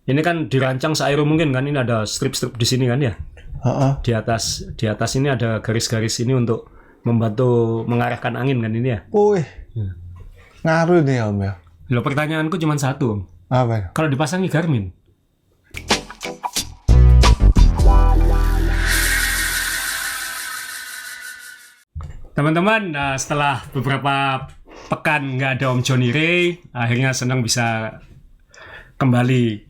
Ini kan dirancang seaero mungkin kan, ini ada strip-strip di sini kan ya. Di atas ini ada garis-garis ini untuk membantu mengarahkan angin kan ini ya. Wih, ngaruh nih Om ya. Loh, pertanyaanku cuma satu, Om. Apa? Kalau dipasangi Garmin. Teman-teman, setelah beberapa pekan nggak ada Om Johnny Ray, akhirnya senang bisa kembali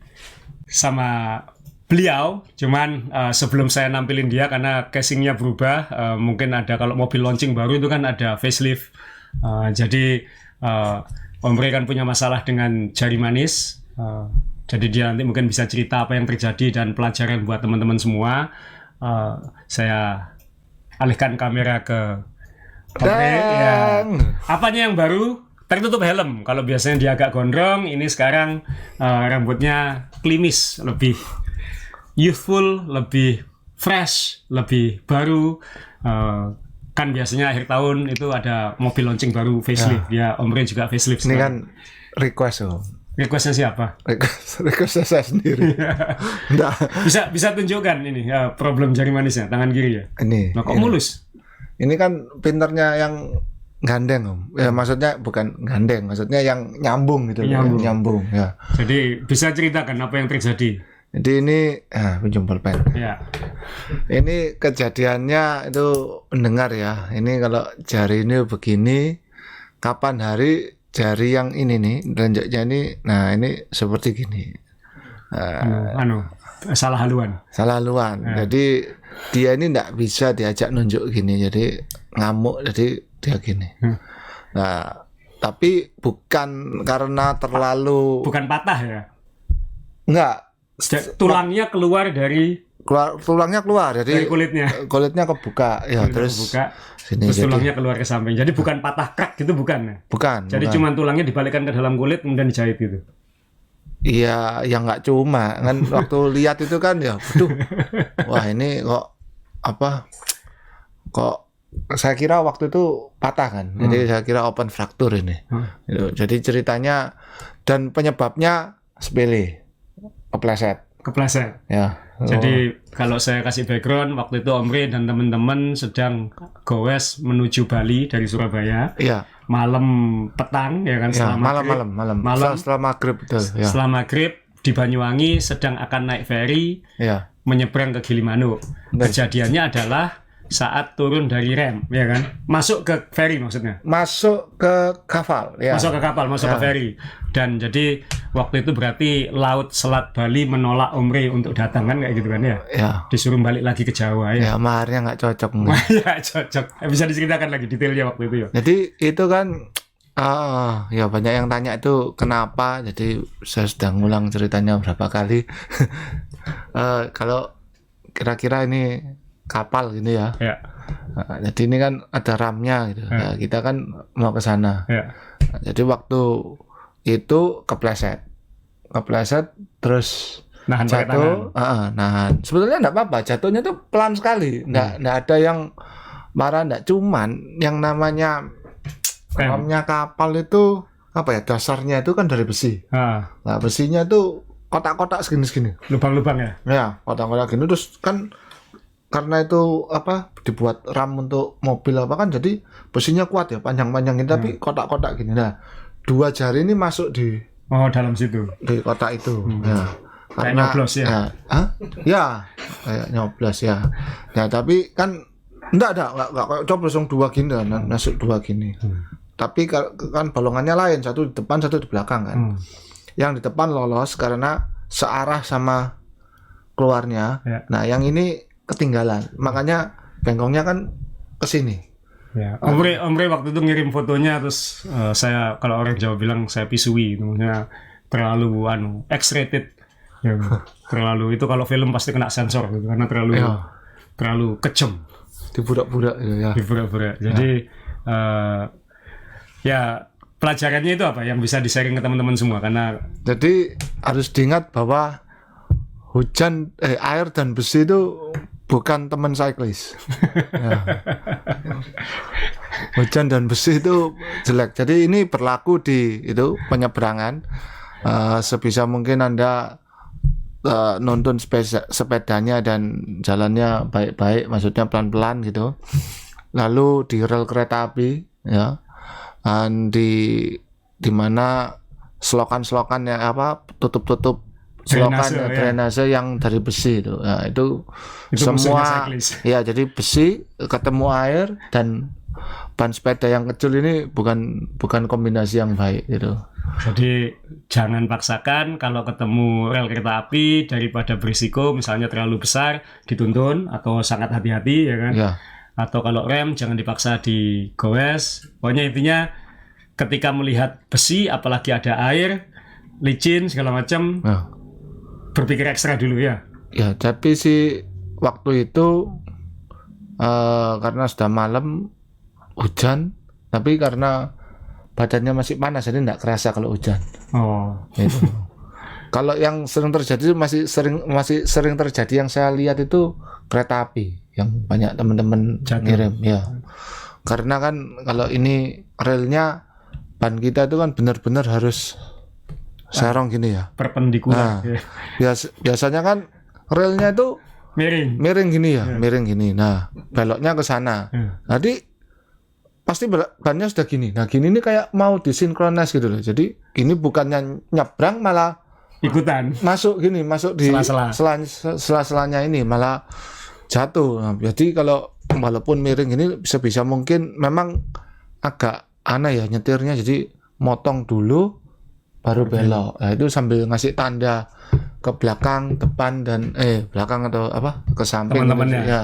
sama beliau. Cuman sebelum saya nampilin dia, karena casingnya berubah, mungkin ada, kalau mobil launching baru itu kan ada facelift. Jadi Om Ray kan punya masalah dengan jari manis. Jadi dia nanti mungkin bisa cerita apa yang terjadi dan pelajaran buat teman-teman semua. Saya alihkan kamera ke Om Ray. Ya. Apanya yang baru? Tertutup helm. Kalau biasanya dia agak gondrong, ini sekarang rambutnya klimis, lebih youthful, lebih fresh, lebih baru. Kan biasanya akhir tahun itu ada mobil launching baru facelift. Ya, Om Ray juga facelift. Ini sekarang. kan request Om. Requestnya siapa? Requestnya saya sendiri. Nggak. Bisa tunjukkan ini problem jari manisnya, tangan kiri ya. Ini. Nah, kok mulus? Ini kan pinternya yang gandeng Om. Ya maksudnya bukan gandeng, maksudnya yang nyambung gitu. Nyambung ya. Jadi bisa ceritakan apa yang terjadi? Jadi ini pinjam pulpen. Ya. Ini kejadiannya itu mendengar ya. Ini kalau jari ini begini, kapan hari jari yang ini nih, lenjaknya ini, nah ini seperti gini. Salah haluan. Ya. Jadi dia ini tidak bisa diajak nunjuk gini, jadi ngamuk, jadi dia gini. Nah, tapi bukan karena terlalu. Bukan patah ya? Enggak. Tulangnya keluar dari. Tulangnya keluar, jadi dari kulitnya. Kulitnya kebuka, ya terus. Kebuka, sini, terus jadi, tulangnya keluar ke samping. Jadi bukan patah krak gitu, bukan ya? Bukan. Jadi cuma tulangnya dibalikkan ke dalam kulit kemudian dijahit gitu. Iya, yang nggak cuma kan waktu lihat itu kan ya, waduh, wah ini kok apa? Kok saya kira waktu itu patah kan, jadi saya kira open fracture ini. Gitu. Jadi ceritanya dan penyebabnya sepele, kepleset. Ya. Jadi kalau saya kasih background, waktu itu Om Ray dan teman-teman sedang goes menuju Bali dari Surabaya. Iya. Malam petang ya kan, setelah malam. Setelah maghrib betul. Ya. Setelah maghrib di Banyuwangi sedang akan naik ferry menyeberang ke Gilimanuk. Kejadiannya adalah saat turun dari rem, ya kan? Masuk ke ferry maksudnya. Masuk ke kapal, ya. Masuk ke kapal, masuk ke ferry. Dan jadi waktu itu berarti Laut Selat Bali menolak Om Ray untuk datang kan, kayak gitu kan ya? Ya. Disuruh balik lagi ke Jawa ya. Ya, maharnya nggak cocok. Ya, cocok. Bisa diceritakan lagi detailnya waktu itu ya. Jadi itu kan ya banyak yang tanya itu kenapa. Jadi saya sudah ngulang ceritanya berapa kali. Kalau kira-kira ini kapal gini ya. Jadi ini kan ada ramnya gitu. Ya, kita kan mau ke sana. Jadi waktu itu kepleset terus nahan jatuh, nahan. Sebetulnya enggak apa-apa, jatuhnya tuh pelan sekali. Enggak ada yang marah, enggak, cuman yang namanya ramnya kapal itu apa ya, dasarnya itu kan dari besi. Nah, besinya tuh kotak-kotak segini-segini. Lubang-lubang ya? Ya, kotak-kotak gini terus kan karena itu apa dibuat ram untuk mobil apa kan, jadi besinya kuat ya, panjang-panjang ini tapi kotak-kotak gini. Nah, dua jari ini masuk di dalam situ, di kotak itu. Ya. Kayak nyoblos ya? Ya, kayak nyoblos ya. Ya, tapi kan enggak kayak coblos yang dua gini kan, masuk dua gini. Tapi kan bolongannya lain, satu di depan, satu di belakang kan. Yang di depan lolos karena searah sama keluarnya. Nah, yang ini ketinggalan, makanya bengkongnya kan ke sini. Ya. Om Ray waktu itu ngirim fotonya, terus saya, kalau orang Jawa bilang saya pisui, maksudnya terlalu X-rated. Ya, terlalu itu, kalau film pasti kena sensor gitu, karena terlalu kejam. Dibudak-budak ya. Dibudak-budak. Jadi ya pelajarannya itu apa yang bisa di-sharing ke teman-teman semua, karena jadi harus diingat bahwa air dan besi itu bukan teman cyclist. Ya. Hujan dan besi itu jelek. Jadi ini berlaku di itu penyeberangan. Sebisa mungkin Anda nonton sepedanya dan jalannya baik-baik, maksudnya pelan-pelan gitu. Lalu di rel kereta api ya, dan di mana selokan-selokan ya apa tutup selokan drainase yang dari besi itu. Nah, itu semua ya, jadi besi ketemu air dan ban sepeda yang kecil ini bukan kombinasi yang baik gitu. Jadi jangan paksakan kalau ketemu rel kereta api, daripada berisiko misalnya terlalu besar dituntun atau sangat hati-hati ya kan. Ya. Atau kalau rem jangan dipaksa digowes. Pokoknya intinya ketika melihat besi apalagi ada air, licin segala macam, berpikir ekstra dulu ya. Ya, tapi sih waktu itu karena sudah malam hujan, tapi karena badannya masih panas jadi tidak kerasa kalau hujan. Gitu. Kalau yang sering terjadi masih sering terjadi yang saya lihat itu kereta api yang banyak teman-teman ngirim ya. Karena kan kalau ini relnya ban kita itu kan benar-benar harus serong gini ya. Perpendikular. Biasanya kan relnya itu miring gini ya, miring gini. Nah, beloknya ke sana. Nanti pasti bannya sudah gini. Nah, gini ini kayak mau disinkronis gitu loh. Jadi ini bukannya nyebrang malah ikutan masuk di sela-selanya ini malah jatuh. Nah, jadi kalau walaupun miring ini sebisa mungkin memang agak aneh ya nyetirnya. Jadi motong dulu baru belok. Nah, itu sambil ngasih tanda ke belakang, depan dan belakang atau apa ke samping teman-temannya. Ya.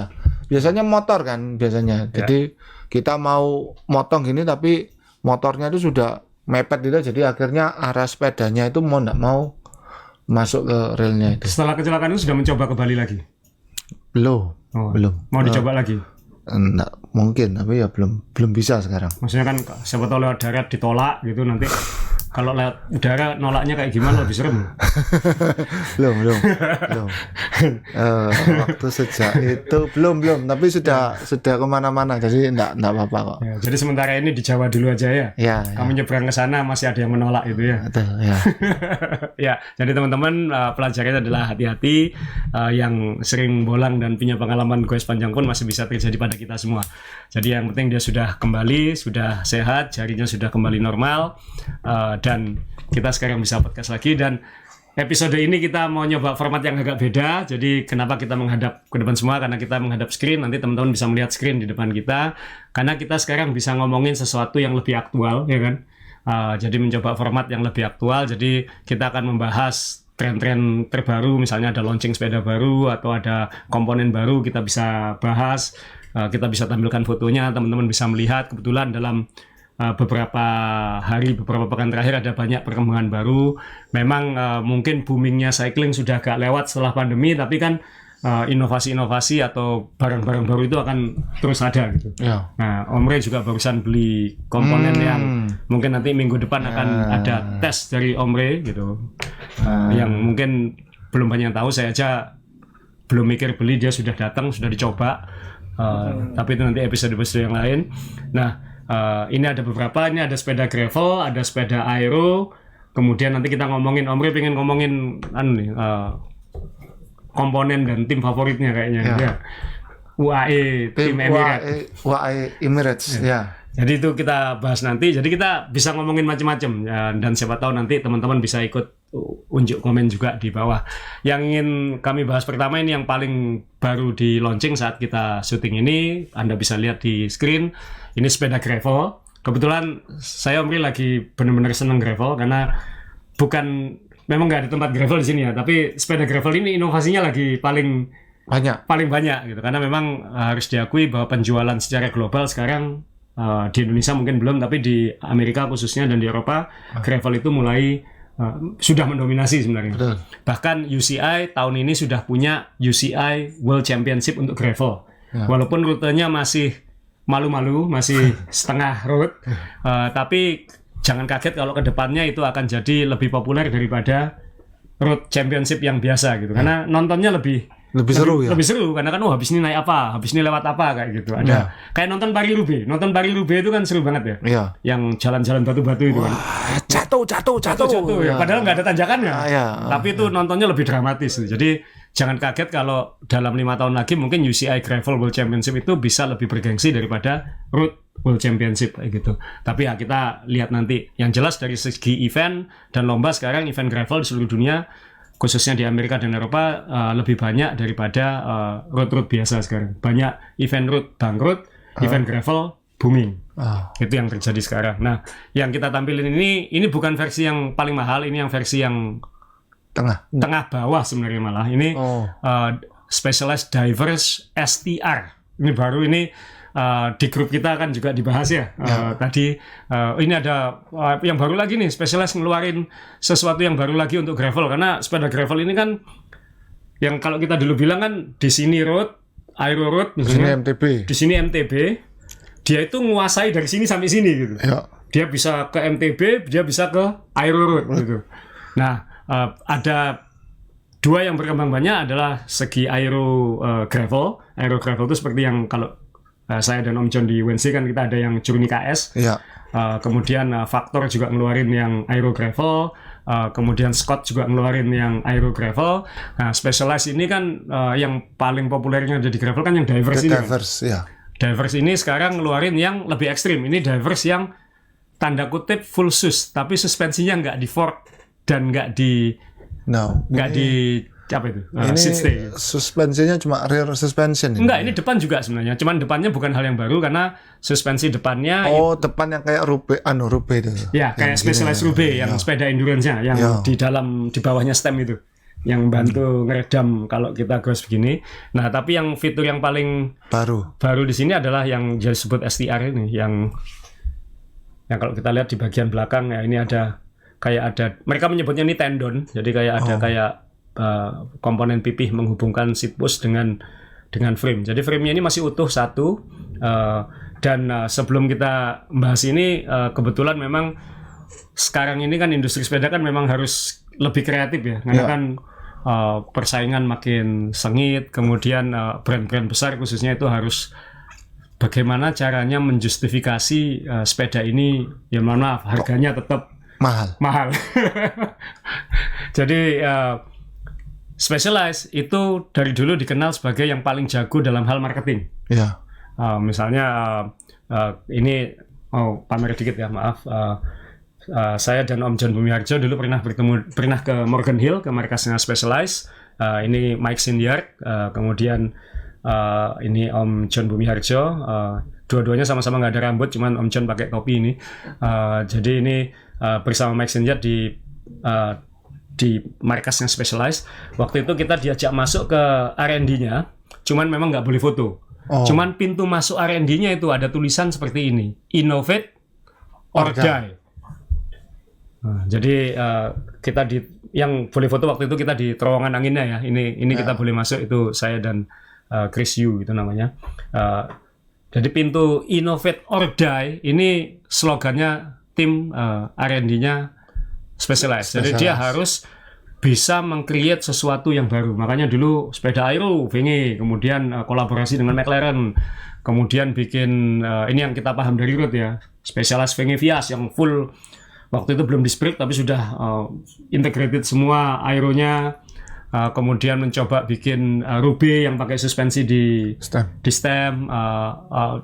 Biasanya motor kan biasanya. Jadi kita mau motong gini tapi motornya itu sudah mepet gitu, jadi akhirnya arah sepedanya itu mau enggak mau masuk ke relnya itu. Setelah kecelakaan itu sudah mencoba ke Bali lagi? Belum. Mau dicoba lagi? Enggak mungkin, tapi ya belum bisa sekarang. Maksudnya kan siapa tahu lewat darat ditolak gitu, nanti kalau lewat udara nolaknya kayak gimana, lebih serem. belum. Waktu sejak itu belum, tapi sudah kemana-mana, jadi enggak apa-apa kok. Ya, jadi sementara ini di Jawa dulu aja ya. Kamu nyebrang ke sana masih ada yang menolak itu ya. Betul, ya. Ya, jadi teman-teman pelajarannya adalah hati-hati, yang sering bolang dan punya pengalaman goes panjang pun masih bisa terjadi pada kita semua. Jadi yang penting dia sudah kembali, sudah sehat, jarinya sudah kembali normal, dan kita sekarang bisa podcast lagi. Dan episode ini kita mau nyoba format yang agak beda. Jadi kenapa kita menghadap ke depan semua? Karena kita menghadap screen, nanti teman-teman bisa melihat screen di depan kita. Karena kita sekarang bisa ngomongin sesuatu yang lebih aktual, ya kan? Jadi mencoba format yang lebih aktual. Jadi kita akan membahas tren-tren terbaru, misalnya ada launching sepeda baru atau ada komponen baru, kita bisa bahas, kita bisa tampilkan fotonya, teman-teman bisa melihat. Kebetulan dalam beberapa pekan terakhir ada banyak perkembangan baru. Memang mungkin boomingnya cycling sudah agak lewat setelah pandemi, tapi kan inovasi-inovasi atau barang-barang baru itu akan terus ada gitu. Nah, Om Rey juga barusan beli komponen yang mungkin nanti minggu depan akan ada tes dari Om Rey gitu. Yang mungkin belum banyak yang tahu, saya aja belum mikir beli, dia sudah datang, sudah dicoba. Tapi itu nanti episode-episode yang lain. Nah, ini ada beberapa, ini ada sepeda gravel, ada sepeda aero, kemudian nanti kita ngomongin, Om Rey pengen ngomongin komponen dan tim favoritnya kayaknya ya. UAE tim Emirates. UAE Emirates ya. Jadi itu kita bahas nanti. Jadi kita bisa ngomongin macam-macam ya, dan siapa tahu nanti teman-teman bisa ikut unjuk komen juga di bawah. Yang ingin kami bahas pertama ini yang paling baru di launching saat kita syuting ini, Anda bisa lihat di screen. Ini sepeda gravel. Kebetulan saya Om Rey lagi benar-benar seneng gravel karena memang nggak ada tempat gravel di sini ya, tapi sepeda gravel ini inovasinya lagi paling banyak gitu, karena memang harus diakui bahwa penjualan secara global sekarang di Indonesia mungkin belum, tapi di Amerika khususnya dan di Eropa gravel itu mulai sudah mendominasi sebenarnya. Betul. Bahkan UCI tahun ini sudah punya UCI World Championship untuk gravel, walaupun rutenya masih malu-malu, masih setengah road, tapi jangan kaget kalau kedepannya itu akan jadi lebih populer daripada road championship yang biasa gitu, karena nontonnya lebih Lebih seru ya. Lebih seru karena kan habis ini naik apa, habis ini lewat apa kayak gitu. Ada kayak nonton Paris-Roubaix. Nonton Paris-Roubaix itu kan seru banget ya. Iya. Yang jalan-jalan batu-batu itu kan. Jatuh Ya. Padahal nggak ada tanjakannya. Ya. Tapi itu nontonnya lebih dramatis. Jadi jangan kaget kalau dalam 5 tahun lagi mungkin UCI Gravel World Championship itu bisa lebih bergengsi daripada Road World Championship kayak gitu. Tapi ya kita lihat nanti. Yang jelas dari segi event dan lomba sekarang event gravel di seluruh dunia khususnya di Amerika dan Eropa lebih banyak daripada road biasa sekarang. Banyak event road bangkrut, event gravel booming. Itu yang terjadi sekarang. Nah, yang kita tampilin ini bukan versi yang paling mahal, ini yang versi yang tengah bawah sebenarnya malah. Ini Specialized Divers STR. Ini baru ini di grup kita kan juga dibahas ya. Tadi ini ada yang baru lagi nih, Specialized ngeluarin sesuatu yang baru lagi untuk gravel karena sepeda gravel ini kan yang kalau kita dulu bilang kan di sini road, aero road misalnya, di sini MTB, dia itu menguasai dari sini sampai sini gitu. Dia bisa ke MTB, dia bisa ke aero road gitu. Nah, ada dua yang berkembang banyak adalah segi aero gravel. Aero gravel itu seperti yang kalau saya dan Om John di UNC kan kita ada yang Journey KS. Kemudian Factor juga ngeluarin yang aero gravel. Kemudian Scott juga ngeluarin yang aero gravel. Nah, Specialized ini kan yang paling populernya ada di gravel kan yang Divers ini. Divers ini sekarang ngeluarin yang lebih ekstrim. Ini Divers yang tanda kutip full sus, tapi suspensinya nggak di fork dan nggak di apa itu? Ini suspensinya cuma rear suspension. Enggak, ini depan juga sebenarnya. Cuman depannya bukan hal yang baru karena suspensi depannya. Depan yang kayak Roubaix itu. Ya, kayak Specialized Roubaix yang sepeda endurance-nya yang di bawahnya stem itu. Yang bantu ngeredam kalau kita gas begini. Nah, tapi yang fitur yang paling baru di sini adalah yang disebut STR ini yang kalau kita lihat di bagian belakang ya ini ada mereka menyebutnya ini tendon. Jadi kayak ada komponen pipih menghubungkan seat post dengan frame. Jadi frame-nya ini masih utuh satu. Dan sebelum kita bahas ini, kebetulan memang sekarang ini kan industri sepeda kan memang harus lebih kreatif ya. Karena kan persaingan makin sengit. Kemudian brand-brand besar khususnya itu harus bagaimana caranya menjustifikasi sepeda ini. Ya mohon maaf, harganya tetap mahal. Jadi Specialized itu dari dulu dikenal sebagai yang paling jago dalam hal marketing. Misalnya ini pamer dikit ya, maaf. Saya dan Om John Bumiharjo dulu pernah ke Morgan Hill, ke markasnya Specialized. Ini Mike Sinyard, kemudian ini Om John Bumiharjo. Dua-duanya sama-sama nggak ada rambut, cuman Om John pakai topi ini. Jadi ini bersama Mike Sinyard di markasnya Specialized. Waktu itu kita diajak masuk ke R&D-nya, cuman memang nggak boleh foto. Cuman pintu masuk R&D-nya itu ada tulisan seperti ini, Innovate or Die. Jadi kita yang boleh foto waktu itu kita di terowongan anginnya ya. Ini kita boleh masuk, itu saya dan Chris Yu itu namanya. Jadi pintu Innovate or Die ini slogannya tim R&D-nya Specialized. Jadi dia harus bisa meng-create sesuatu yang baru. Makanya dulu sepeda aero, Vinge, kemudian kolaborasi dengan McLaren, kemudian bikin ini yang kita paham dari road ya, Specialized Vinge Vias yang full waktu itu belum di sprint tapi sudah integrated semua aeronya. Kemudian mencoba bikin Roubaix yang pakai suspensi di stem.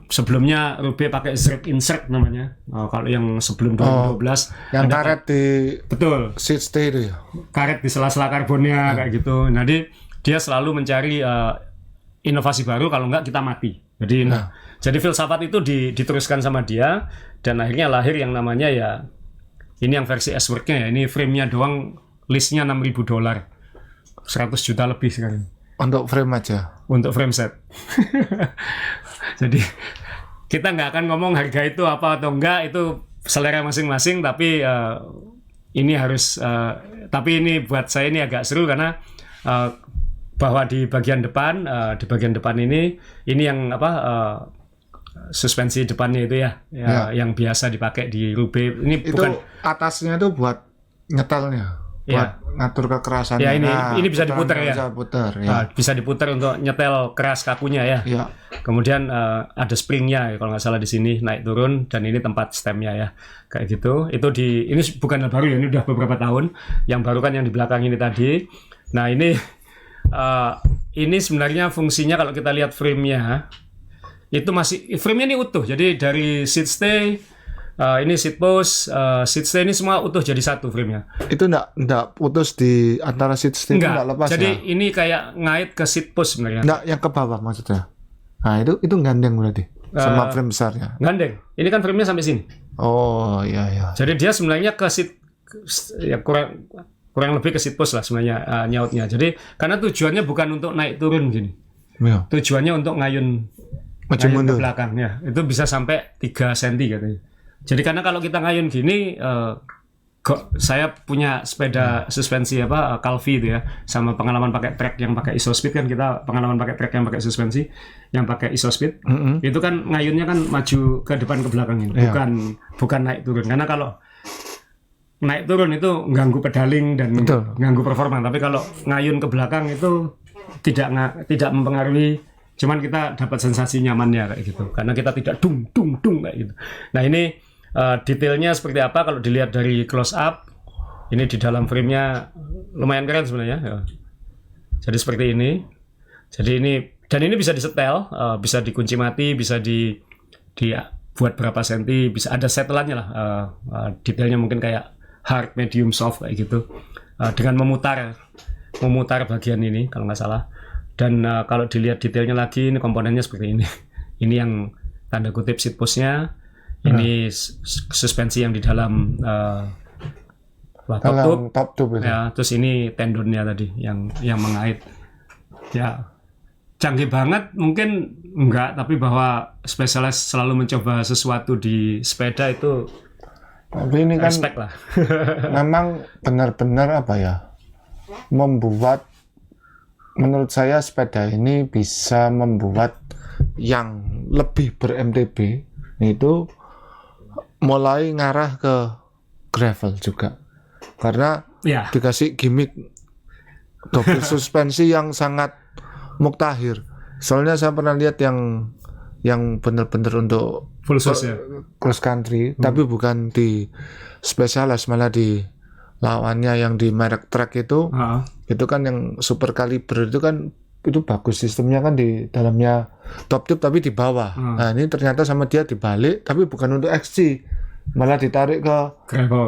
Sebelumnya Roubaix pakai Zrep insert namanya. Kalau yang sebelum 2012 yang karet di seat stay itu ya. Karet di sela-sela karbonnya kayak gitu. Nah, dia selalu mencari inovasi baru, kalau enggak kita mati. Jadi filsafat itu diteruskan sama dia dan akhirnya lahir yang namanya ya ini yang versi S-Work-nya ya. Ini frame-nya doang listnya $6.000. 100 juta lebih sekarang. Untuk frame aja? Untuk frame set. Jadi kita nggak akan ngomong harga itu apa atau enggak, itu selera masing-masing, tapi ini harus tapi ini buat saya ini agak seru karena bahwa di bagian depan ini yang suspensi depannya itu ya. Yang biasa dipakai di Roubaix. Ini itu bukan atasnya itu buat nyetelnya. buat ngatur kekerasannya. Ya ini bisa diputar ya. Bisa putar ya. Bisa diputar untuk nyetel keras kakunya ya. Ya. Kemudian ada springnya kalau nggak salah di sini naik turun, dan ini tempat stemnya ya kayak gitu. Ini bukan hal baru ya, ini udah beberapa tahun. Yang baru kan yang di belakang ini tadi. Nah ini sebenarnya fungsinya kalau kita lihat frame-nya itu frame-nya ini utuh. Jadi dari seat stay, ini seat post, seat stay ini semua utuh jadi satu frame-nya. Itu enggak putus di antara seat stay, enggak lepas jadi ya. Jadi ini kayak ngait ke seat post sebenarnya. Enggak, yang ke bawah maksudnya. Nah, itu gandeng berarti sama frame besarnya. Gandeng. Ini kan frame-nya sampai sini. Oh, iya iya. Jadi dia sebenarnya ke seat ya kurang lebih ke seat post lah sebenarnya nyautnya. Jadi karena tujuannya bukan untuk naik turun gini. Ya. Tujuannya untuk ngayun ke belakang ya. Itu bisa sampai 3 cm katanya. Jadi karena kalau kita ngayun gini, saya punya sepeda suspensi Calvi itu ya, sama pengalaman pakai trek yang pakai ISOSpeed kan, kita pengalaman pakai trek yang pakai suspensi yang pakai ISOSpeed, itu kan ngayunnya kan maju ke depan ke belakang ini, bukan naik turun. Karena kalau naik turun itu ganggu pedaling dan ganggu performa, tapi kalau ngayun ke belakang itu tidak mempengaruhi. Cuman kita dapat sensasi nyamannya kayak gitu, karena kita tidak dung kayak gitu. Nah ini detailnya seperti apa kalau dilihat dari close up. Ini di dalam frame-nya lumayan keren sebenarnya. Ya. Jadi seperti ini. Dan ini bisa disetel, bisa dikunci mati, bisa buat berapa senti, bisa ada setelannya lah. Detailnya mungkin kayak hard, medium, soft kayak gitu. Dengan memutar bagian ini kalau nggak salah. Dan kalau dilihat detailnya lagi, ini komponennya seperti ini. Ini yang tanda kutip seat post-nya. Ini suspensi yang di dalam top tube ya. Terus ini tendonnya tadi yang mengait. Ya, canggih banget mungkin enggak, tapi bahwa Specialized selalu mencoba sesuatu di sepeda itu. Tapi ini kan respect lah. Memang benar-benar membuat, menurut saya sepeda ini bisa membuat yang lebih ber-MTB itu mulai ngarah ke gravel juga, karena dikasih gimmick double suspensi yang sangat muktahir. Soalnya saya pernah lihat yang benar-benar untuk full sus ya, cross country, tapi bukan di Specialized, malah di lawannya yang di merek Trek itu kan yang super kaliber itu bagus, sistemnya kan di dalamnya top tube tapi di bawah. Nah ini ternyata sama dia dibalik, tapi bukan untuk XC, malah ditarik ke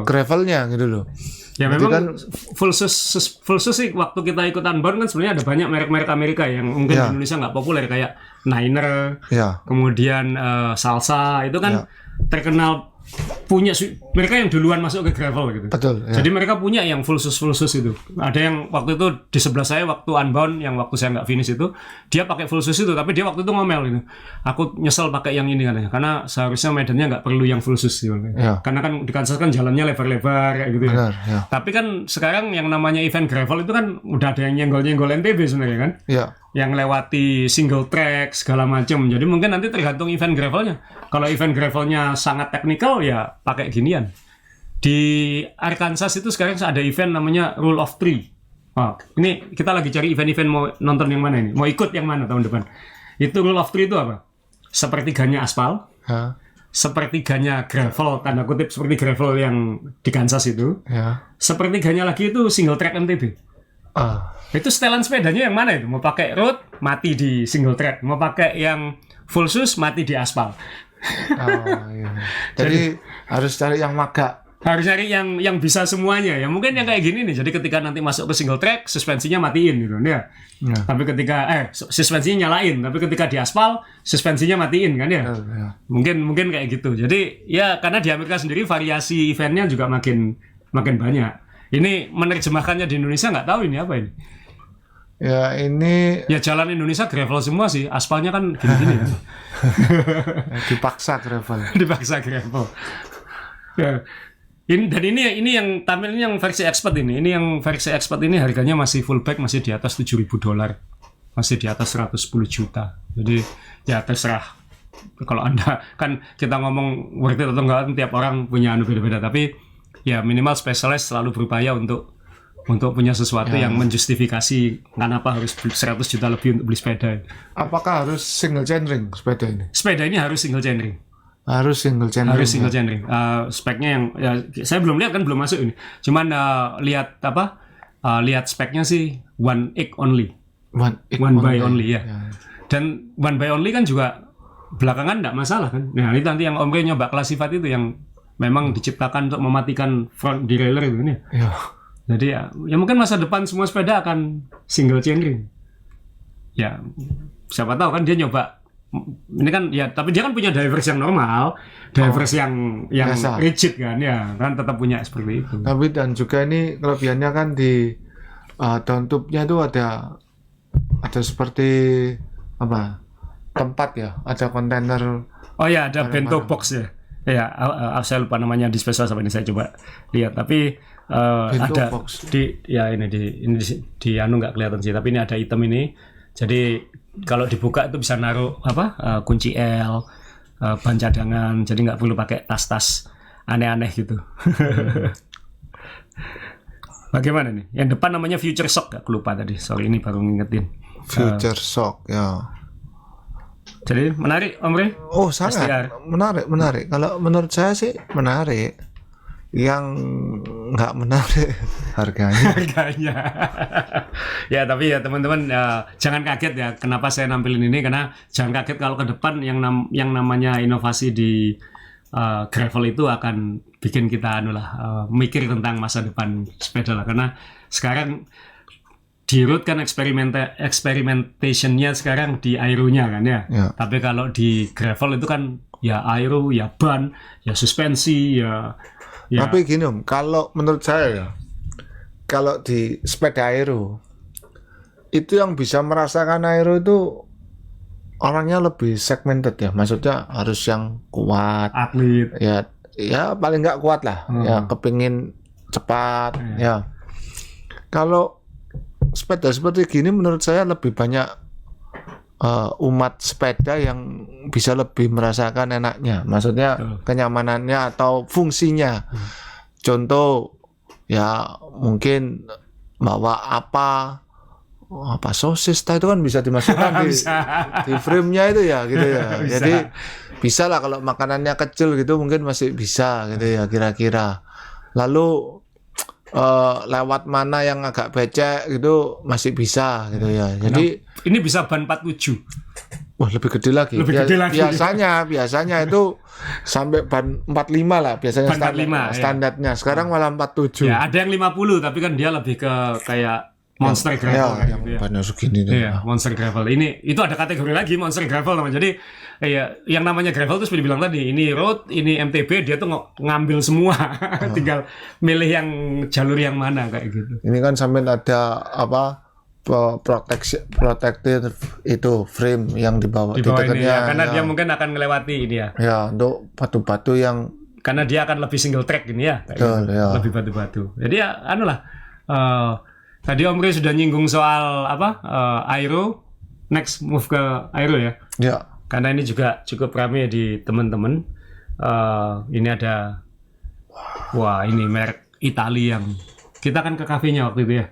gravelnya gitu loh. Ya memang kan, full sus sih waktu kita ikutan Unbound kan sebenarnya ada banyak merek-merek Amerika yang mungkin di Indonesia nggak populer, kayak Niner, kemudian Salsa, itu kan terkenal punya mereka yang duluan masuk ke gravel gitu. Betul. Ya. Jadi mereka punya yang full sus itu. Ada yang waktu itu di sebelah saya waktu Unbound, yang waktu saya nggak finish itu, dia pakai full sus itu, tapi dia waktu itu ngomel gitu. Aku nyesel pakai yang ini katanya, karena seharusnya medannya nggak perlu yang full sus gitu. Karena kan di Kansas kan jalannya lebar-lebar kayak gitu ya. Tapi kan sekarang yang namanya event gravel itu kan udah ada yang nyenggol-nyenggol NTB sebenarnya kan. Iya. Yang lewati single track segala macam. Jadi mungkin nanti tergantung event gravelnya. Kalau event gravelnya sangat teknikal ya pakai ginian. Di Arkansas itu sekarang ada event namanya Rule of Three. Ini kita lagi cari event-event mau nonton yang mana ini, mau ikut yang mana tahun depan. Itu Rule of Three itu apa? Sepertiganya aspal, sepertiganya gravel, tanda kutip seperti gravel yang di Kansas itu, sepertiganya lagi itu single track MTB. Itu setelan sepedanya yang mana itu? Mau pakai road, mati di single track. Mau pakai yang full sus, mati di aspal. Jadi harus cari yang maga. Harus cari yang bisa semuanya. Ya mungkin yang kayak gini nih. Jadi ketika nanti masuk ke single track, suspensinya matiin gitu ya. Tapi ketika suspensinya nyalain, tapi ketika di aspal, suspensinya matiin kan ya. Mungkin kayak gitu. Jadi ya karena di Amerika sendiri variasi eventnya juga makin banyak. Ini menerjemahkannya di Indonesia nggak tahu ini apa ini. Ya ini ya jalan Indonesia gravel semua sih, aspalnya kan gini-gini ya. Dipaksa gravel. Dipaksa gravel. Ya. Ini yang tampil ini yang versi expert ini. Ini yang versi expert ini harganya masih full bag masih di atas $7.000. Masih di atas 110 juta. Jadi ya terserah. Kalau Anda kan kita ngomong worth it atau enggak, tiap orang punya beda-beda, tapi ya minimal Specialized selalu berupaya untuk untuk punya sesuatu yang menjustifikasi kenapa harus 100 juta lebih untuk beli sepeda. Apakah harus single chainring sepeda ini? Sepeda ini harus single chainring. Harus single chainring. Harus single chainring. Speknya yang ya, saya belum lihat kan, belum masuk ini. Cuman lihat lihat speknya sih one X only. One by only ya. Dan one by only kan juga belakangan enggak masalah kan. Nah, itu nanti yang Om Rey nyoba Classified itu yang memang diciptakan untuk mematikan front derailleur itu nih. Ya. Jadi ya mungkin masa depan semua sepeda akan single chainring. Ya, siapa tahu kan dia nyoba. Ini kan ya, tapi dia kan punya drivers yang normal, drivers yang biasa, rigid kan, ya kan tetap punya seperti itu. Tapi dan juga ini kelebihannya kan di down tube-nya itu ada seperti apa? Tempat ya, ada kontainer. Oh ya, ada bento box ya. Ya, saya lupa namanya di spesial sama ini saya coba lihat. Tapi ada box. Ini di anu nggak kelihatan sih. Tapi ini ada item ini. Jadi kalau dibuka itu bisa naruh kunci L, ban cadangan. Jadi nggak perlu pakai tas-tas aneh-aneh gitu. Bagaimana nih? Yang depan namanya Future Shock. Aku lupa tadi. Sorry, ini baru ngingetin. Future Shock ya. Jadi menarik, Om Rey? Oh, sangat menarik. Kalau menurut saya sih menarik. Yang nggak menarik harganya. Ya, tapi ya teman-teman jangan kaget ya kenapa saya nampilin ini, karena jangan kaget kalau ke depan yang namanya inovasi di gravel itu akan bikin kita mikir tentang masa depan sepeda lah. Karena sekarang di road kan experimentationnya sekarang di aeronya kan ya. Tapi kalau di gravel itu kan ya aero, ya ban, ya suspensi, ya. Tapi gini Om, kalau menurut saya ya, kalau di sepeda aero itu yang bisa merasakan aero itu orangnya lebih segmented ya. Maksudnya harus yang kuat, atlet. Ya paling nggak kuat lah. Ya kepingin cepat. Ya. Kalau sepeda seperti gini menurut saya lebih banyak umat sepeda yang bisa lebih merasakan enaknya, maksudnya kenyamanannya atau fungsinya. Contoh ya mungkin bawa apa sosis itu kan bisa dimasukkan di frame-nya itu ya gitu ya. Jadi bisa lah kalau makanannya kecil gitu mungkin masih bisa gitu ya kira-kira. Lalu lewat mana yang agak becek gitu masih bisa gitu ya. Jadi ini bisa ban 47. Wah, lebih gede lagi. Biasanya itu sampai ban 45 lah biasanya ban 45, standarnya. Sekarang malah 47. Ya, ada yang 50 tapi kan dia lebih ke kayak monster gravel yang bannya segini ya, monster gravel. Itu ada kategori lagi monster gravel namanya. Jadi yang namanya gravel itu seperti bilang tadi, ini road, ini MTB, dia tuh ngambil semua. Tinggal milih yang jalur yang mana kayak gitu. Ini kan sampai ada protected itu frame yang di bawah ini ya, karena dia mungkin akan melewati ini ya. Ya, untuk batu-batu yang karena dia akan lebih single track ini ya. Betul, gitu. ya. Lebih batu-batu. Jadi ya tadi Om Rey sudah nyinggung soal aero, next move ke aero ya. Ya. Karena ini juga cukup ramai di teman-teman. Ini ada, ini merek Italia yang kita kan ke kafenya waktu itu ya.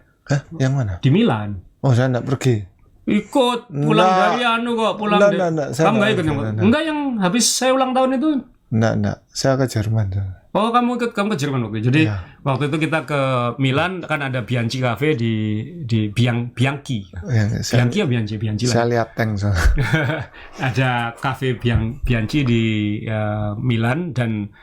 Yang mana? Di Milan. Oh, saya enggak pergi. Ikut pulang dari pulang dari. Kamu enggak ikut? Enggak, yang habis saya ulang tahun itu. Enggak. Saya ke Jerman. Oh, kamu ke Jerman waktu itu. Jadi waktu itu kita ke Milan, kan ada Bianchi Cafe di Bianchi. Bianchi ya Bianchi lah. Saya lihat tank soalnya. Ada cafe Bianchi di Milan dan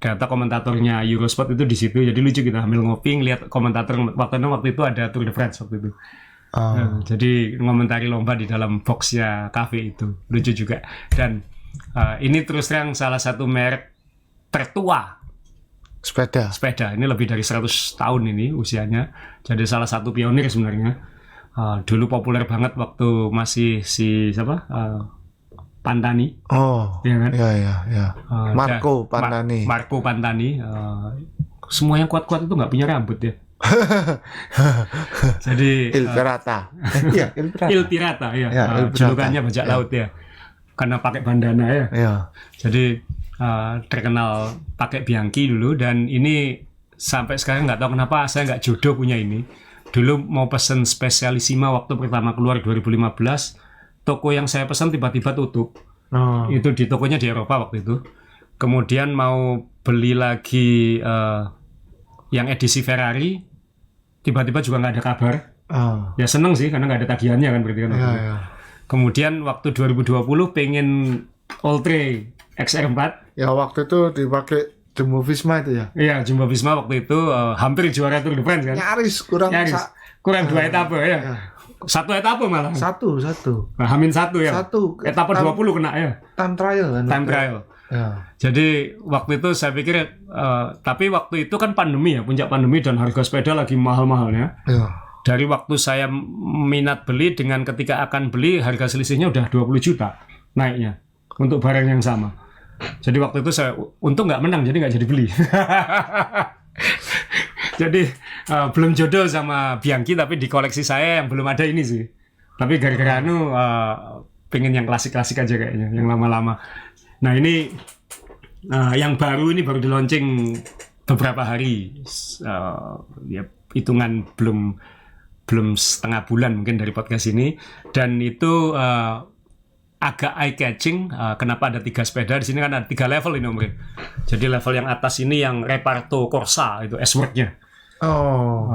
data komentatornya Eurosport itu di situ. Jadi lucu, kita ambil ngopi lihat komentator waktu itu ada Tour de France waktu itu. Jadi ngomentari lomba di dalam boxnya cafe itu lucu juga. Dan ini terus terang salah satu merek tertua sepeda. Ini lebih dari 100 tahun ini usianya. Jadi salah satu pionir sebenarnya. Dulu populer banget waktu masih Pantani. Oh, ya kan? Ya. Marco Pantani. Marco Pantani. Semua yang kuat-kuat itu nggak punya rambut ya. Jadi Il Pirata. Il Pirata ya. Julukannya bajak laut ya. Karena pakai bandana ya. Iya. Jadi terkenal pakai Bianchi dulu, dan ini sampai sekarang nggak tahu kenapa saya nggak jodoh punya ini. Dulu mau pesen Specialissima waktu pertama keluar 2015, toko yang saya pesan tiba-tiba tutup. Itu di tokonya di Eropa waktu itu. Kemudian mau beli lagi yang edisi Ferrari, tiba-tiba juga nggak ada kabar. Ya seneng sih karena nggak ada tagihannya kan berarti kan. Ya. Kemudian waktu 2020 pengen Oltre XR4. Ya waktu itu dipakai Jumbo Visma itu ya. Iya, Jumbo Visma waktu itu hampir juara Tour de France kan. Nyaris kurang 2 etape ya. Satu etape malah. Satu. Nah, Hamin 1 ya. Etape 20 kena ya. Time trial kan. Time trial. Ya. Jadi waktu itu saya pikir tapi waktu itu kan pandemi ya, puncak pandemi dan harga sepeda lagi mahal-mahalnya. Ya. Dari waktu saya minat beli dengan ketika akan beli harga selisihnya udah 20 juta naiknya untuk barang yang sama. Jadi waktu itu saya untung nggak menang jadi nggak jadi beli. Jadi belum jodoh sama Bianchi tapi di koleksi saya yang belum ada ini sih. Tapi gara-gara pengen yang klasik-klasik aja kayaknya, yang lama-lama. Nah ini yang baru ini baru di launching beberapa hari, ya hitungan belum setengah bulan mungkin dari podcast ini, dan itu agak eye catching. Kenapa ada 3 sepeda di sini? Kan ada 3 level ini Om Rin. Jadi level yang atas ini yang Reparto Corsa itu S-Word-nya.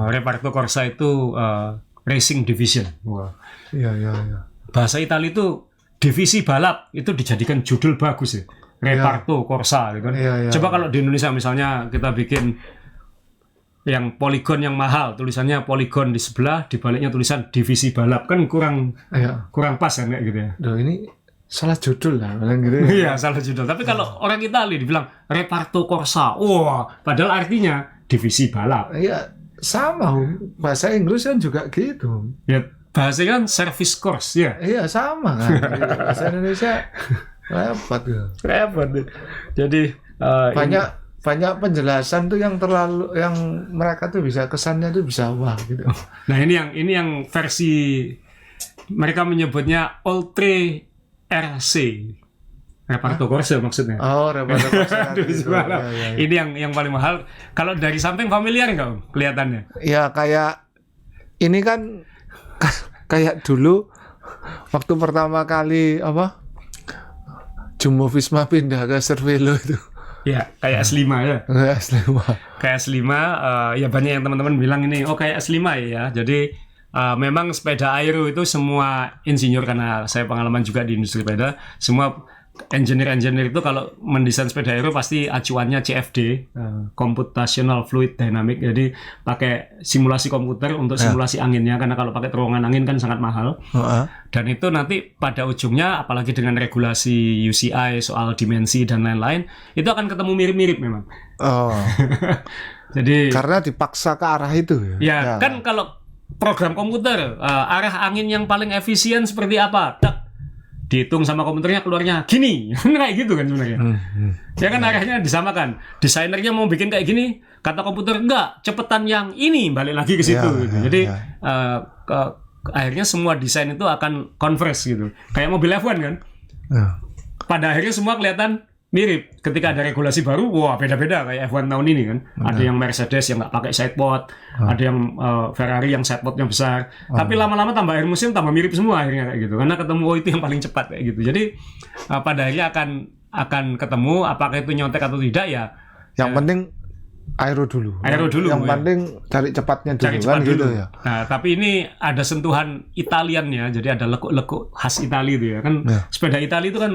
Reparto Corsa itu Racing Division. Iya. Bahasa Italia itu divisi balap itu dijadikan judul bagus ya. Reparto Corsa gitu kan. Coba kalau di Indonesia misalnya kita bikin yang poligon yang mahal, tulisannya poligon di sebelah, di baliknya tulisan divisi balap, kan kurang pas kan kayak gitu ya. Ini salah judul lah, gitu. Iya, salah judul. Tapi kalau orang Italia dibilang Reparto Corsa, wah, padahal artinya divisi balap. Iya, sama. Bahasa Inggris kan juga gitu. Ya, bahasanya kan service course ya. Iya, sama kan. Bahasa Indonesia repot. Jadi banyak penjelasan tuh yang mereka tuh bisa kesannya tuh bisa wah gitu. Nah, ini yang versi mereka menyebutnya Oltre RC. Reparto Corsa maksudnya. Reparto Corsa. Ya. Ini yang paling mahal. Kalau dari samping familiar nggak Om kelihatannya? Ya kayak ini kan kayak dulu waktu pertama kali Jumbo Visma pindah ke Cervelo itu. Ya, kayak S5 ya. Kayak S5, ya banyak yang teman-teman bilang ini, kayak S5 ya. Jadi memang sepeda aero itu semua insinyur, karena saya pengalaman juga di industri sepeda, semua engineer itu kalau mendesain sepeda aero pasti acuannya CFD, Computational Fluid Dynamics. Jadi pakai simulasi komputer untuk simulasi anginnya, karena kalau pakai terowongan angin kan sangat mahal. Dan itu nanti pada ujungnya, apalagi dengan regulasi UCI soal dimensi dan lain-lain, itu akan ketemu mirip-mirip memang. Jadi karena dipaksa ke arah itu. Ya. Kan kalau program komputer, arah angin yang paling efisien seperti apa? Dihitung sama komputernya keluarnya gini. Kayak gitu kan sebenarnya. Ya kan arahnya disamakan. Desainernya mau bikin kayak gini, kata komputer enggak, cepetan yang ini, balik lagi ke situ gitu. Jadi akhirnya semua desain itu akan converge gitu. Kayak mobil F1 kan. Pada akhirnya semua kelihatan mirip. Ketika ada regulasi baru, wah beda-beda kayak F1 tahun ini kan. Ada yang Mercedes yang nggak pakai sidepod, ada yang Ferrari yang sidepodnya besar. Tapi lama-lama tambah air musim tambah mirip semua akhirnya kayak gitu. Karena ketemu itu yang paling cepat kayak gitu. Jadi pada akhirnya akan ketemu, apakah itu nyontek atau tidak ya. Yang penting aero dulu. Yang penting cari cepatnya dulu. Cari cepat kan dulu. Gitu ya. Nah, tapi ini ada sentuhan Italian ya. Jadi ada lekuk-lekuk khas Italia itu ya. Kan sepeda Italia itu kan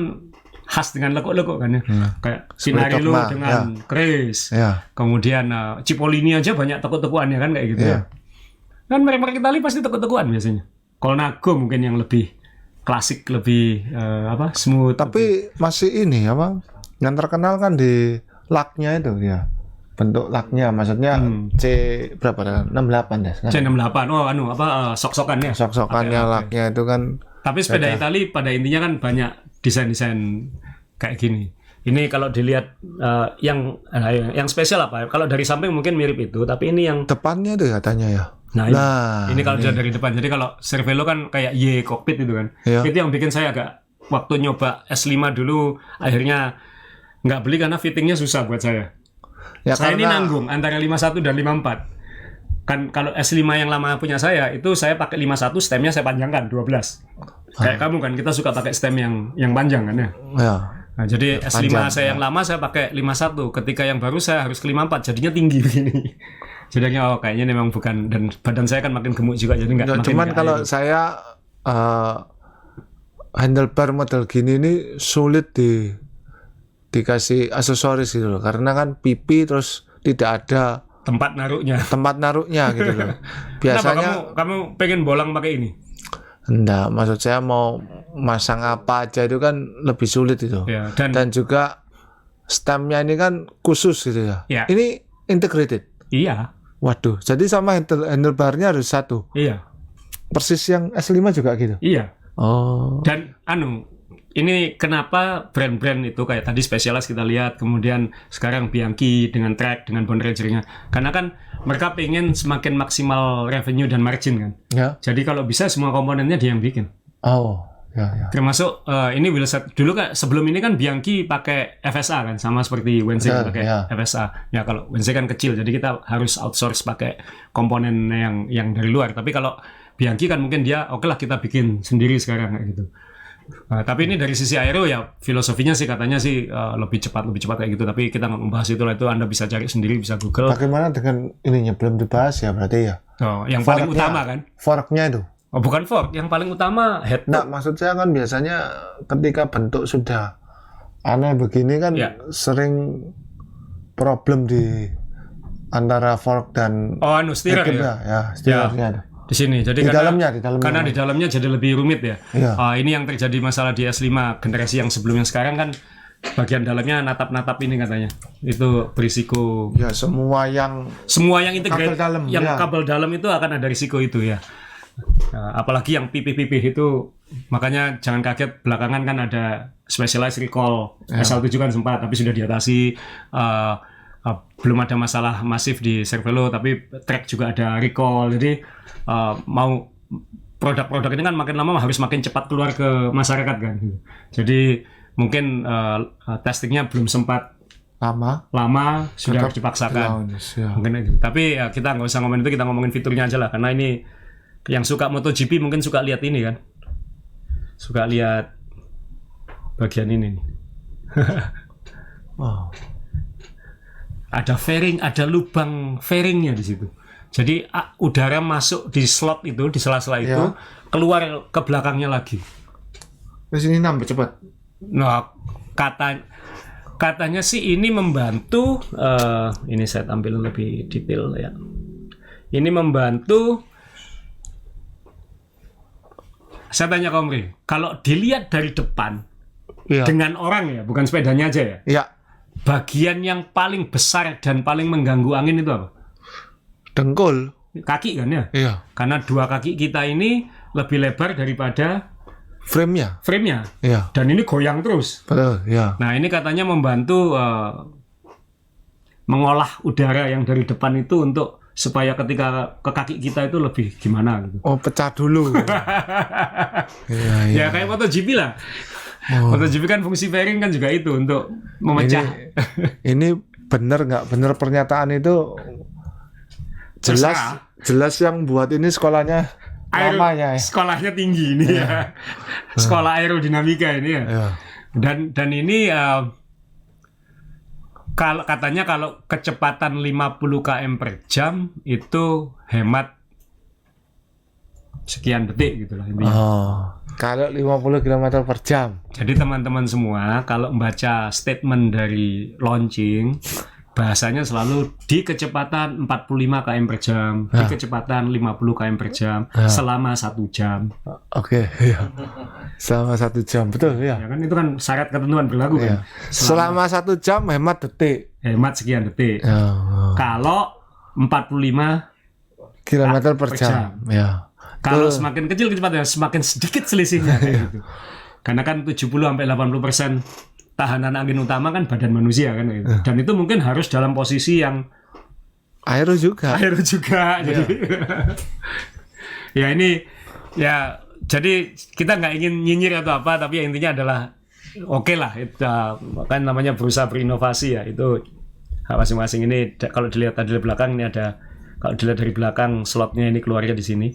khas dengan lekuk-lekuk kan ya. Kayak Pinarello dengan Craze. Kemudian Cipollini aja banyak tekuk-tekuannya kan kayak gitu ya. Kan merek-merek Italia pasti tekuk-tekuan biasanya. Colnago mungkin yang lebih klasik, lebih smooth. Tapi masih ini yang terkenal kan di laknya itu ya. Bentuk laknya maksudnya C berapa? 68 dah. C68. Sok-sokannya. Sok-sokannya laknya itu kan. Tapi sepeda Italia pada intinya kan banyak desain-desain kayak gini. Ini kalau dilihat yang spesial apa? Kalau dari samping mungkin mirip itu, tapi ini yang depannya tuh katanya ya. Nah, ini kalau dari depan. Jadi kalau Cervelo kan kayak Y cockpit itu kan. Itu yang bikin saya agak waktu nyoba S5 dulu akhirnya nggak beli karena fittingnya susah buat saya. Ya Saya ini karena nanggung antara 51 dan 54. Kan kalau S5 yang lama punya saya itu saya pakai 51, stemnya saya panjangkan 12. Kayak kamu kan, kita suka pakai stem yang panjang kan ya. ya. Nah, jadi S5 panjang, saya yang lama saya pakai 51. Ketika yang baru saya harus ke 54, jadinya tinggi begini. Jadinya kayaknya memang bukan, dan badan saya kan makin gemuk juga, jadi nggak Ya, makin cuman nggak kalau aero. saya handlebar model gini ini sulit dikasih aksesoris gitu loh, karena kan pipi terus tidak ada Tempat naruhnya. tempat naruhnya gitu loh. Kenapa Biasanya kamu pengen bolang pakai ini? enggak, maksud saya mau masang apa aja itu kan lebih sulit itu. Ya, Dan juga stemnya ini kan khusus gitu ya. Ya. Ini integrated. Iya, Waduh, jadi sama handlebarnya harus satu. iya, Persis yang S5 juga gitu. iya. Oh. Dan ini kenapa brand-brand itu kayak tadi Specialized kita lihat, kemudian sekarang Bianchi dengan Trek, dengan Bond Ranger-nya. Karena kan mereka pengen semakin maksimal revenue dan margin kan. Ya. Jadi kalau bisa semua komponennya dia yang bikin. Oh, ya. Termasuk ini wheelset. Dulu kan sebelum ini kan Bianchi pakai FSA kan, sama seperti Wenze Ya, pakai ya. FSA. Ya kalau Wenze kan kecil, jadi kita harus outsource pakai komponen yang dari luar. Tapi kalau Bianchi kan mungkin dia oke lah kita bikin sendiri sekarang kayak gitu. Tapi ini dari sisi aero ya filosofinya sih katanya sih lebih cepat kayak gitu. Tapi kita nggak membahas itu Anda bisa cari sendiri, bisa Google. Bagaimana dengan ininya belum dibahas ya berarti ya. Oh, yang paling Forknya- utama kan? Forknya itu. Oh bukan fork, yang paling utama head. Nah, maksud saya kan biasanya ketika bentuk sudah aneh begini kan Ya. sering problem di antara fork dan Oh steerer head ya. ya, steerernya ada. Di sini. Jadi Di dalamnya. karena di dalamnya jadi lebih rumit ya. Iya. Ini yang terjadi masalah di S5 generasi yang sebelumnya. Sekarang kan bagian dalamnya natap-natap ini katanya. Itu berisiko. Ya, semua yang Semua yang integrate, Kabel dalam, yang ya. kabel dalam itu akan ada risiko itu ya. Apalagi yang pipih-pipih itu, makanya jangan kaget belakangan kan ada specialized recall. S17 kan sempat, tapi sudah diatasi. Belum ada masalah masif di Cervelo, tapi Trek juga ada recall. Jadi mau produk-produk ini kan makin lama harus makin cepat keluar ke masyarakat kan. Jadi mungkin testingnya belum sempat lama sudah harus dipaksakan. ya. Mungkin gitu. Tapi ya, kita nggak usah ngomongin itu, kita ngomongin fiturnya aja lah, karena ini yang suka MotoGP mungkin suka lihat ini kan, suka lihat bagian ini nih. Oh. Ada fairing, ada lubang fairingnya di situ. Jadi udara masuk di slot itu, di sela-sela itu, Ya. keluar ke belakangnya lagi. Di sini nambah cepat. Nah, katanya sih ini membantu. Ini saya tampil lebih detail ya. Ini membantu. Saya tanya ke Om Ri, kalau dilihat dari depan Iya. dengan orang ya, bukan sepedanya aja ya. Ya, Bagian yang paling besar dan paling mengganggu angin itu apa? dengkul. Kaki kan ya? Iya. Karena dua kaki kita ini lebih lebar daripada Frame-nya. frame-nya. Iya. Dan ini goyang terus. Betul, ya. Nah ini katanya membantu mengolah udara yang dari depan itu untuk supaya ketika ke kaki kita itu lebih gimana gitu. Oh, pecah dulu. Iya, iya. Ya kayak MotoGP lah. MotoGP kan fungsi fairing kan juga itu untuk memecah. Ini benar nggak benar pernyataan itu? Jelas yang buat ini sekolahnya lamanya ya. Sekolahnya tinggi ini ya. Sekolah aerodinamika ini ya. Iya. Dan ini kalau katanya kalau kecepatan 50 km per jam itu hemat sekian detik gitu lah intinya. Oh, kalau 50 km per jam. Jadi teman-teman semua kalau membaca statement dari launching, bahasanya selalu di kecepatan 45 km per jam, di kecepatan 50 km per jam, selama 1 jam. Oke, iya. Selama 1 jam, betul ya. Ya kan itu kan syarat ketentuan berlaku Iya. kan. Selama 1 jam hemat detik. Hemat sekian detik. Oh. Kalau 45, Kilometer per jam. Ya. kalau semakin kecil kecepatannya, semakin sedikit selisihnya kayak gitu. Karena kan 70-80% tahanan angin utama kan badan manusia kan gitu. Dan itu mungkin harus dalam posisi yang Aero juga. aero juga. Jadi ya ini ya jadi kita nggak ingin nyinyir atau apa, tapi intinya adalah oke lah itu kan namanya berusaha berinovasi ya, itu Hak masing-masing ini kalau dilihat dari belakang ini ada, kalau dilihat dari belakang slotnya ini keluarnya di sini.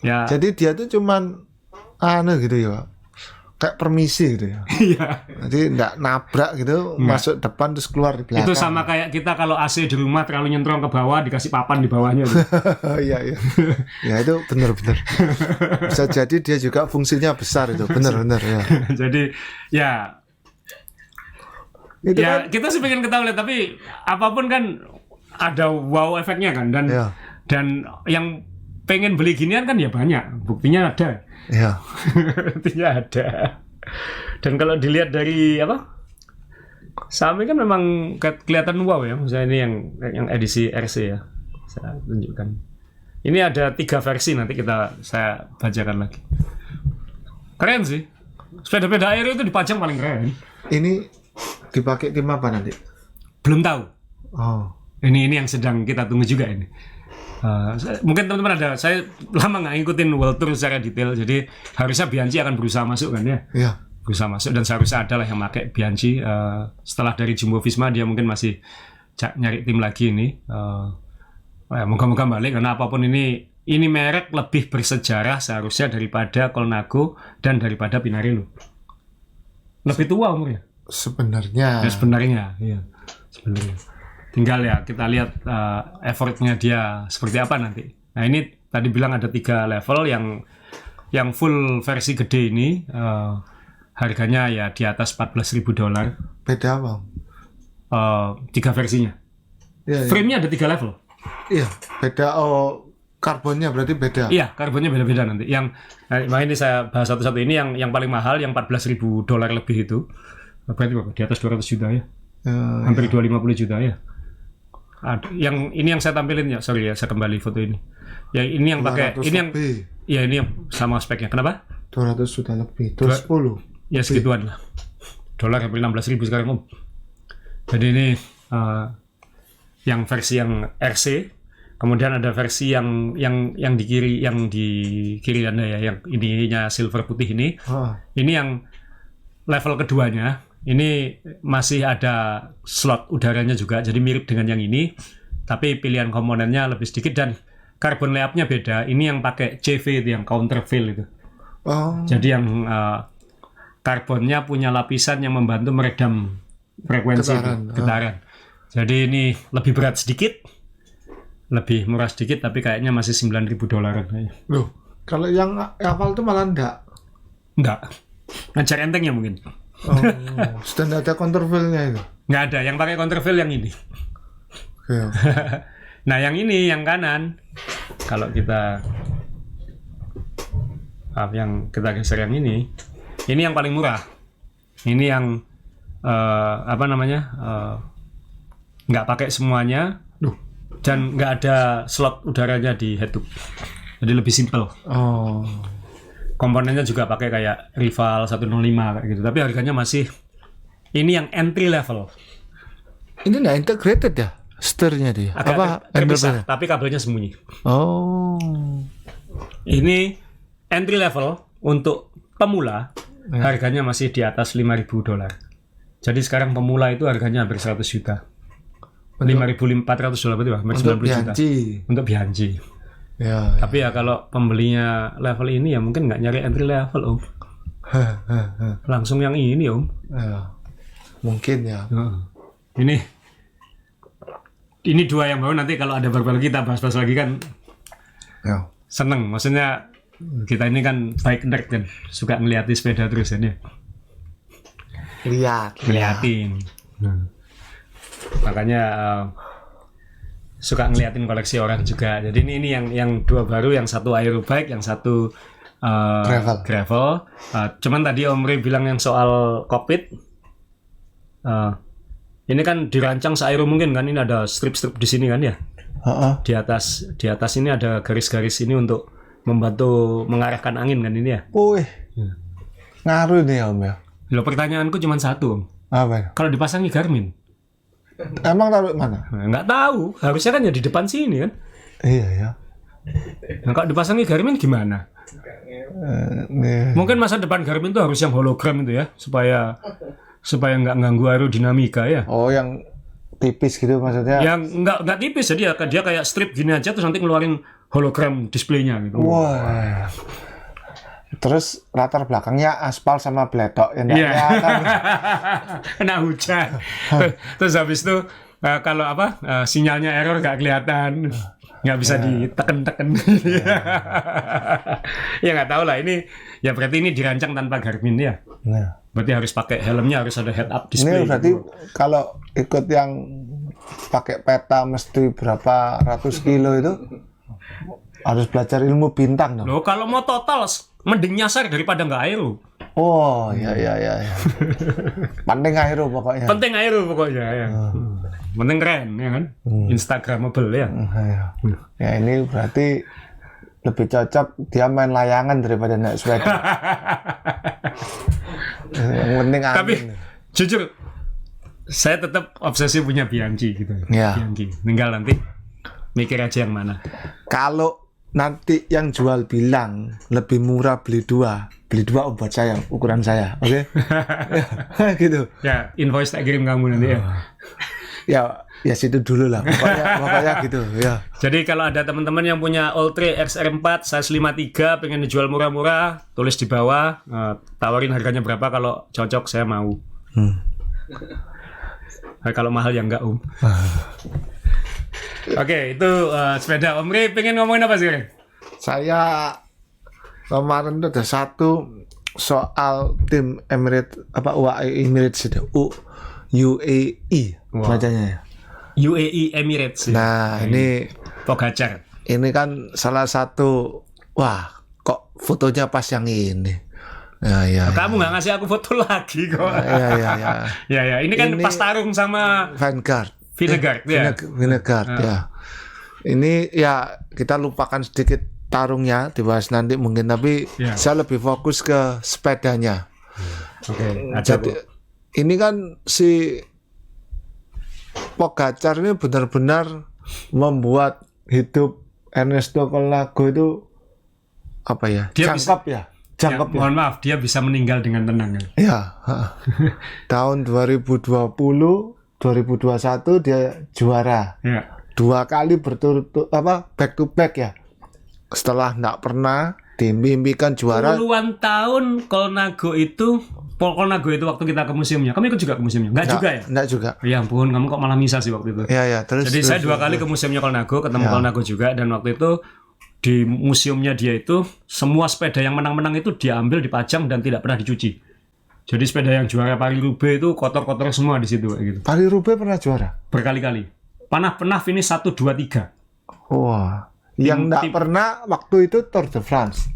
Ya. Jadi dia tuh cuman gitu ya, Pak. Kayak permisi gitu ya. Iya. Jadi enggak nabrak gitu, masuk depan terus keluar di belakang. Itu sama kayak kita kalau AC di rumah terlalu nyentrong ke bawah dikasih papan di bawahnya. Iya iya. Ya itu benar-benar. Bisa jadi dia juga fungsinya besar itu, benar-benar ya. Jadi ya Itu ya kan, kita sih pengen ketahui, tapi apapun kan ada wow efeknya kan, dan ya. dan yang pengen beli ginian kan ya banyak, buktinya ada. Ya. Buktinya ada. Dan kalau dilihat dari apa, Xiaomi kan memang kelihatan wow ya. Misalnya ini yang edisi RC ya, saya tunjukkan. Ini ada 3 versi, nanti saya bacakan lagi. Keren sih. Sepeda-sepeda air itu dipajang paling keren. Ini dipakai tim apa nanti? Belum tahu. Oh. Ini yang sedang kita tunggu juga ini. Mungkin teman-teman ada, saya lama nggak ngikutin World Tour secara detail, jadi harusnya Bianchi akan berusaha masuk kan ya? Iya. Berusaha masuk, dan seharusnya ada lah yang pakai Bianchi. Setelah dari Jumbo Visma dia mungkin masih nyari tim lagi ini. Moga-moga balik, karena apapun ini merek lebih bersejarah seharusnya daripada Colnago dan daripada Pinarello. Lebih tua umurnya. Sebenarnya. Ya, sebenarnya, iya. Sebenarnya. Tinggal ya kita lihat effortnya dia seperti apa nanti. Nah ini tadi bilang ada 3 level, yang full versi gede ini harganya ya di atas $14.000. Beda apa? 3 versinya. Iya. Frame-nya ada 3 level. Iya. Beda. Oh, karbonnya berarti beda. Iya, karbonnya beda-beda nanti. Nah ini saya bahas satu-satu. Ini yang paling mahal, yang $14.000 lebih itu. Berarti di atas 200 juta ya. Hampir 250 juta ya. Yang ini yang saya tampilin ya, sorry ya, saya kembali foto ini. Yang ini yang pakai, ini yang lebih. ya ini yang sama speknya. Kenapa? 200 juta lebih. 210. Ya segituan lah. Dolar hampir 16.000 sekarang om. Jadi ini yang versi yang RC. Kemudian ada versi yang di kiri Anda ya, yang ininya silver putih ini. Ini yang level keduanya. Ini masih ada slot udaranya juga, jadi mirip dengan yang ini, tapi pilihan komponennya lebih sedikit dan carbon layupnya beda. Ini yang pakai CV itu, yang counterfill itu. Jadi yang karbonnya punya lapisan yang membantu meredam frekuensi getaran. Jadi ini lebih berat sedikit, lebih murah sedikit, tapi kayaknya masih $9.000. Loh, kalau yang Aval itu malah enggak. Ngejar entengnya mungkin. Sudah enggak ada counterfill-nya itu. Nggak ada, yang pakai counterfill yang ini. Okay. Nah yang ini, yang kanan, kalau kita geser yang ini yang paling murah. Ini yang nggak pakai semuanya, dan nggak ada slot udaranya di head tube, jadi lebih simple. Komponennya juga pakai kayak Rival 105 kayak gitu, tapi harganya masih, ini yang entry level. Ini nggak integrated ya, setirnya dia? Agak terpisah, tapi kabelnya sembunyi. Ini entry level untuk pemula, harganya masih di atas $5.000. Jadi sekarang pemula itu harganya hampir 100 juta. $5.400 berarti hampir 90 juta. Untuk Bianchi. Ya. Tapi ya kalau pembelinya level ini ya mungkin nggak nyari entry level om. Langsung yang ini om. Mungkin ya. Ini 2 yang baru, nanti kalau ada baru kita bahas-bahas lagi kan. Seneng, maksudnya kita ini kan bike nerd kan, suka ngeliatin sepeda terus kan ya. Ngeliatin. Makanya suka ngeliatin koleksi orang juga. Jadi ini yang 2 baru, yang satu aerobike, yang satu gravel. Cuman tadi Om Ray bilang yang soal cockpit. Ini kan dirancang se-aero mungkin kan, ini ada strip-strip di sini kan ya. Di atas ini ada garis-garis ini untuk membantu mengarahkan angin kan ini ya. Ngaruh nih Om ya. Loh, pertanyaanku cuma satu Om. Apa? Kalau dipasangi Garmin? Emang taruh mana? Nggak tahu, harusnya kan ya di depan sini kan. Iya ya. Nah, kalau dipasangi Garmin gimana? Mungkin masa depan Garmin itu harus yang hologram itu ya, supaya nggak ganggu aerodinamika ya. Yang tipis gitu maksudnya. Yang nggak tipis, jadi dia kayak strip gini aja terus nanti ngeluarin hologram displaynya gitu. Wah. Terus latar belakangnya aspal sama bledok yang Iya. kelihatan. Kena hujan. Terus habis itu kalau sinyalnya error nggak kelihatan, nggak bisa diteken-teken. Ya nggak tahu lah, ini ya berarti ini dirancang tanpa Garmin ya. Nah. Berarti harus pakai helmnya, harus ada head up display. Ini berarti kalau ikut yang pakai peta mesti berapa ratus kilo itu harus belajar ilmu bintang dong. Loh, kalau mau total mending nyasar daripada nggak aero. Oh, ya. Penting aero pokoknya. Penting aero pokoknya ya. Penting keren ya kan. Instagramable ya. Ya ini berarti lebih cocok dia main layangan daripada naik sepeda. Yang penting angin. Tapi jujur saya tetap obsesi punya Bianchi gitu. Ya. Bianchi. Tinggal nanti mikir aja yang mana. Kalau nanti yang jual bilang lebih murah beli dua buat saya, ukuran saya, oke? Gitu. Ya, invoice tak kirim kamu nanti ya. Ya situ dulu lah. Pokoknya gitu, ya. Jadi kalau ada teman-teman yang punya Ultra XR4 size 53 pengen dijual murah-murah, tulis di bawah, tawarin harganya berapa, kalau cocok saya mau. Kalau mahal ya enggak, Oke, itu sepeda. Om Ray pengen ngomongin apa sih, Ray? Saya kemarin tuh ada satu soal tim Emirates UAE Emirates itu UAE bacanya ya. UAE Emirates. Nah, ini Pogacar. ini kan salah satu, wah kok fotonya pas yang ini. Ya. Kamu nggak ngasih aku foto lagi kok. Ya. Ya, ini kan pas tarung sama Vanguard. Vingegaard ya. Vingegaard ya. Ini ya kita lupakan sedikit tarungnya, dibahas nanti mungkin, tapi saya lebih fokus ke sepedanya. Oke. Jadi ini kan si Pogacar ini benar-benar membuat hidup Ernesto Colnago itu apa ya? Jangkep ya. Mohon maaf, dia bisa meninggal dengan tenang ya. Ya. Tahun 2020, 2021 dia juara. Ya. 2 kali berturut-turut back to back ya. Setelah enggak pernah dimimpikan juara. Puluhan tahun Colnago itu waktu kita ke museumnya. Kamu ikut juga ke museumnya? Enggak juga ya? Enggak juga. Ya ampun, kamu kok malah misah sih waktu itu. Ya, terus. Jadi saya 2 kali ke museumnya Colnago, ketemu Colnago juga, dan waktu itu di museumnya dia itu semua sepeda yang menang-menang itu diambil, dipajang dan tidak pernah dicuci. Jadi sepeda yang juara Paris-Roubaix itu kotor-kotor semua di situ kayak gitu. Paris-Roubaix pernah juara? Berkali-kali. Pernah finish 1 2 3. Wah. Yang enggak pernah waktu itu Tour de France.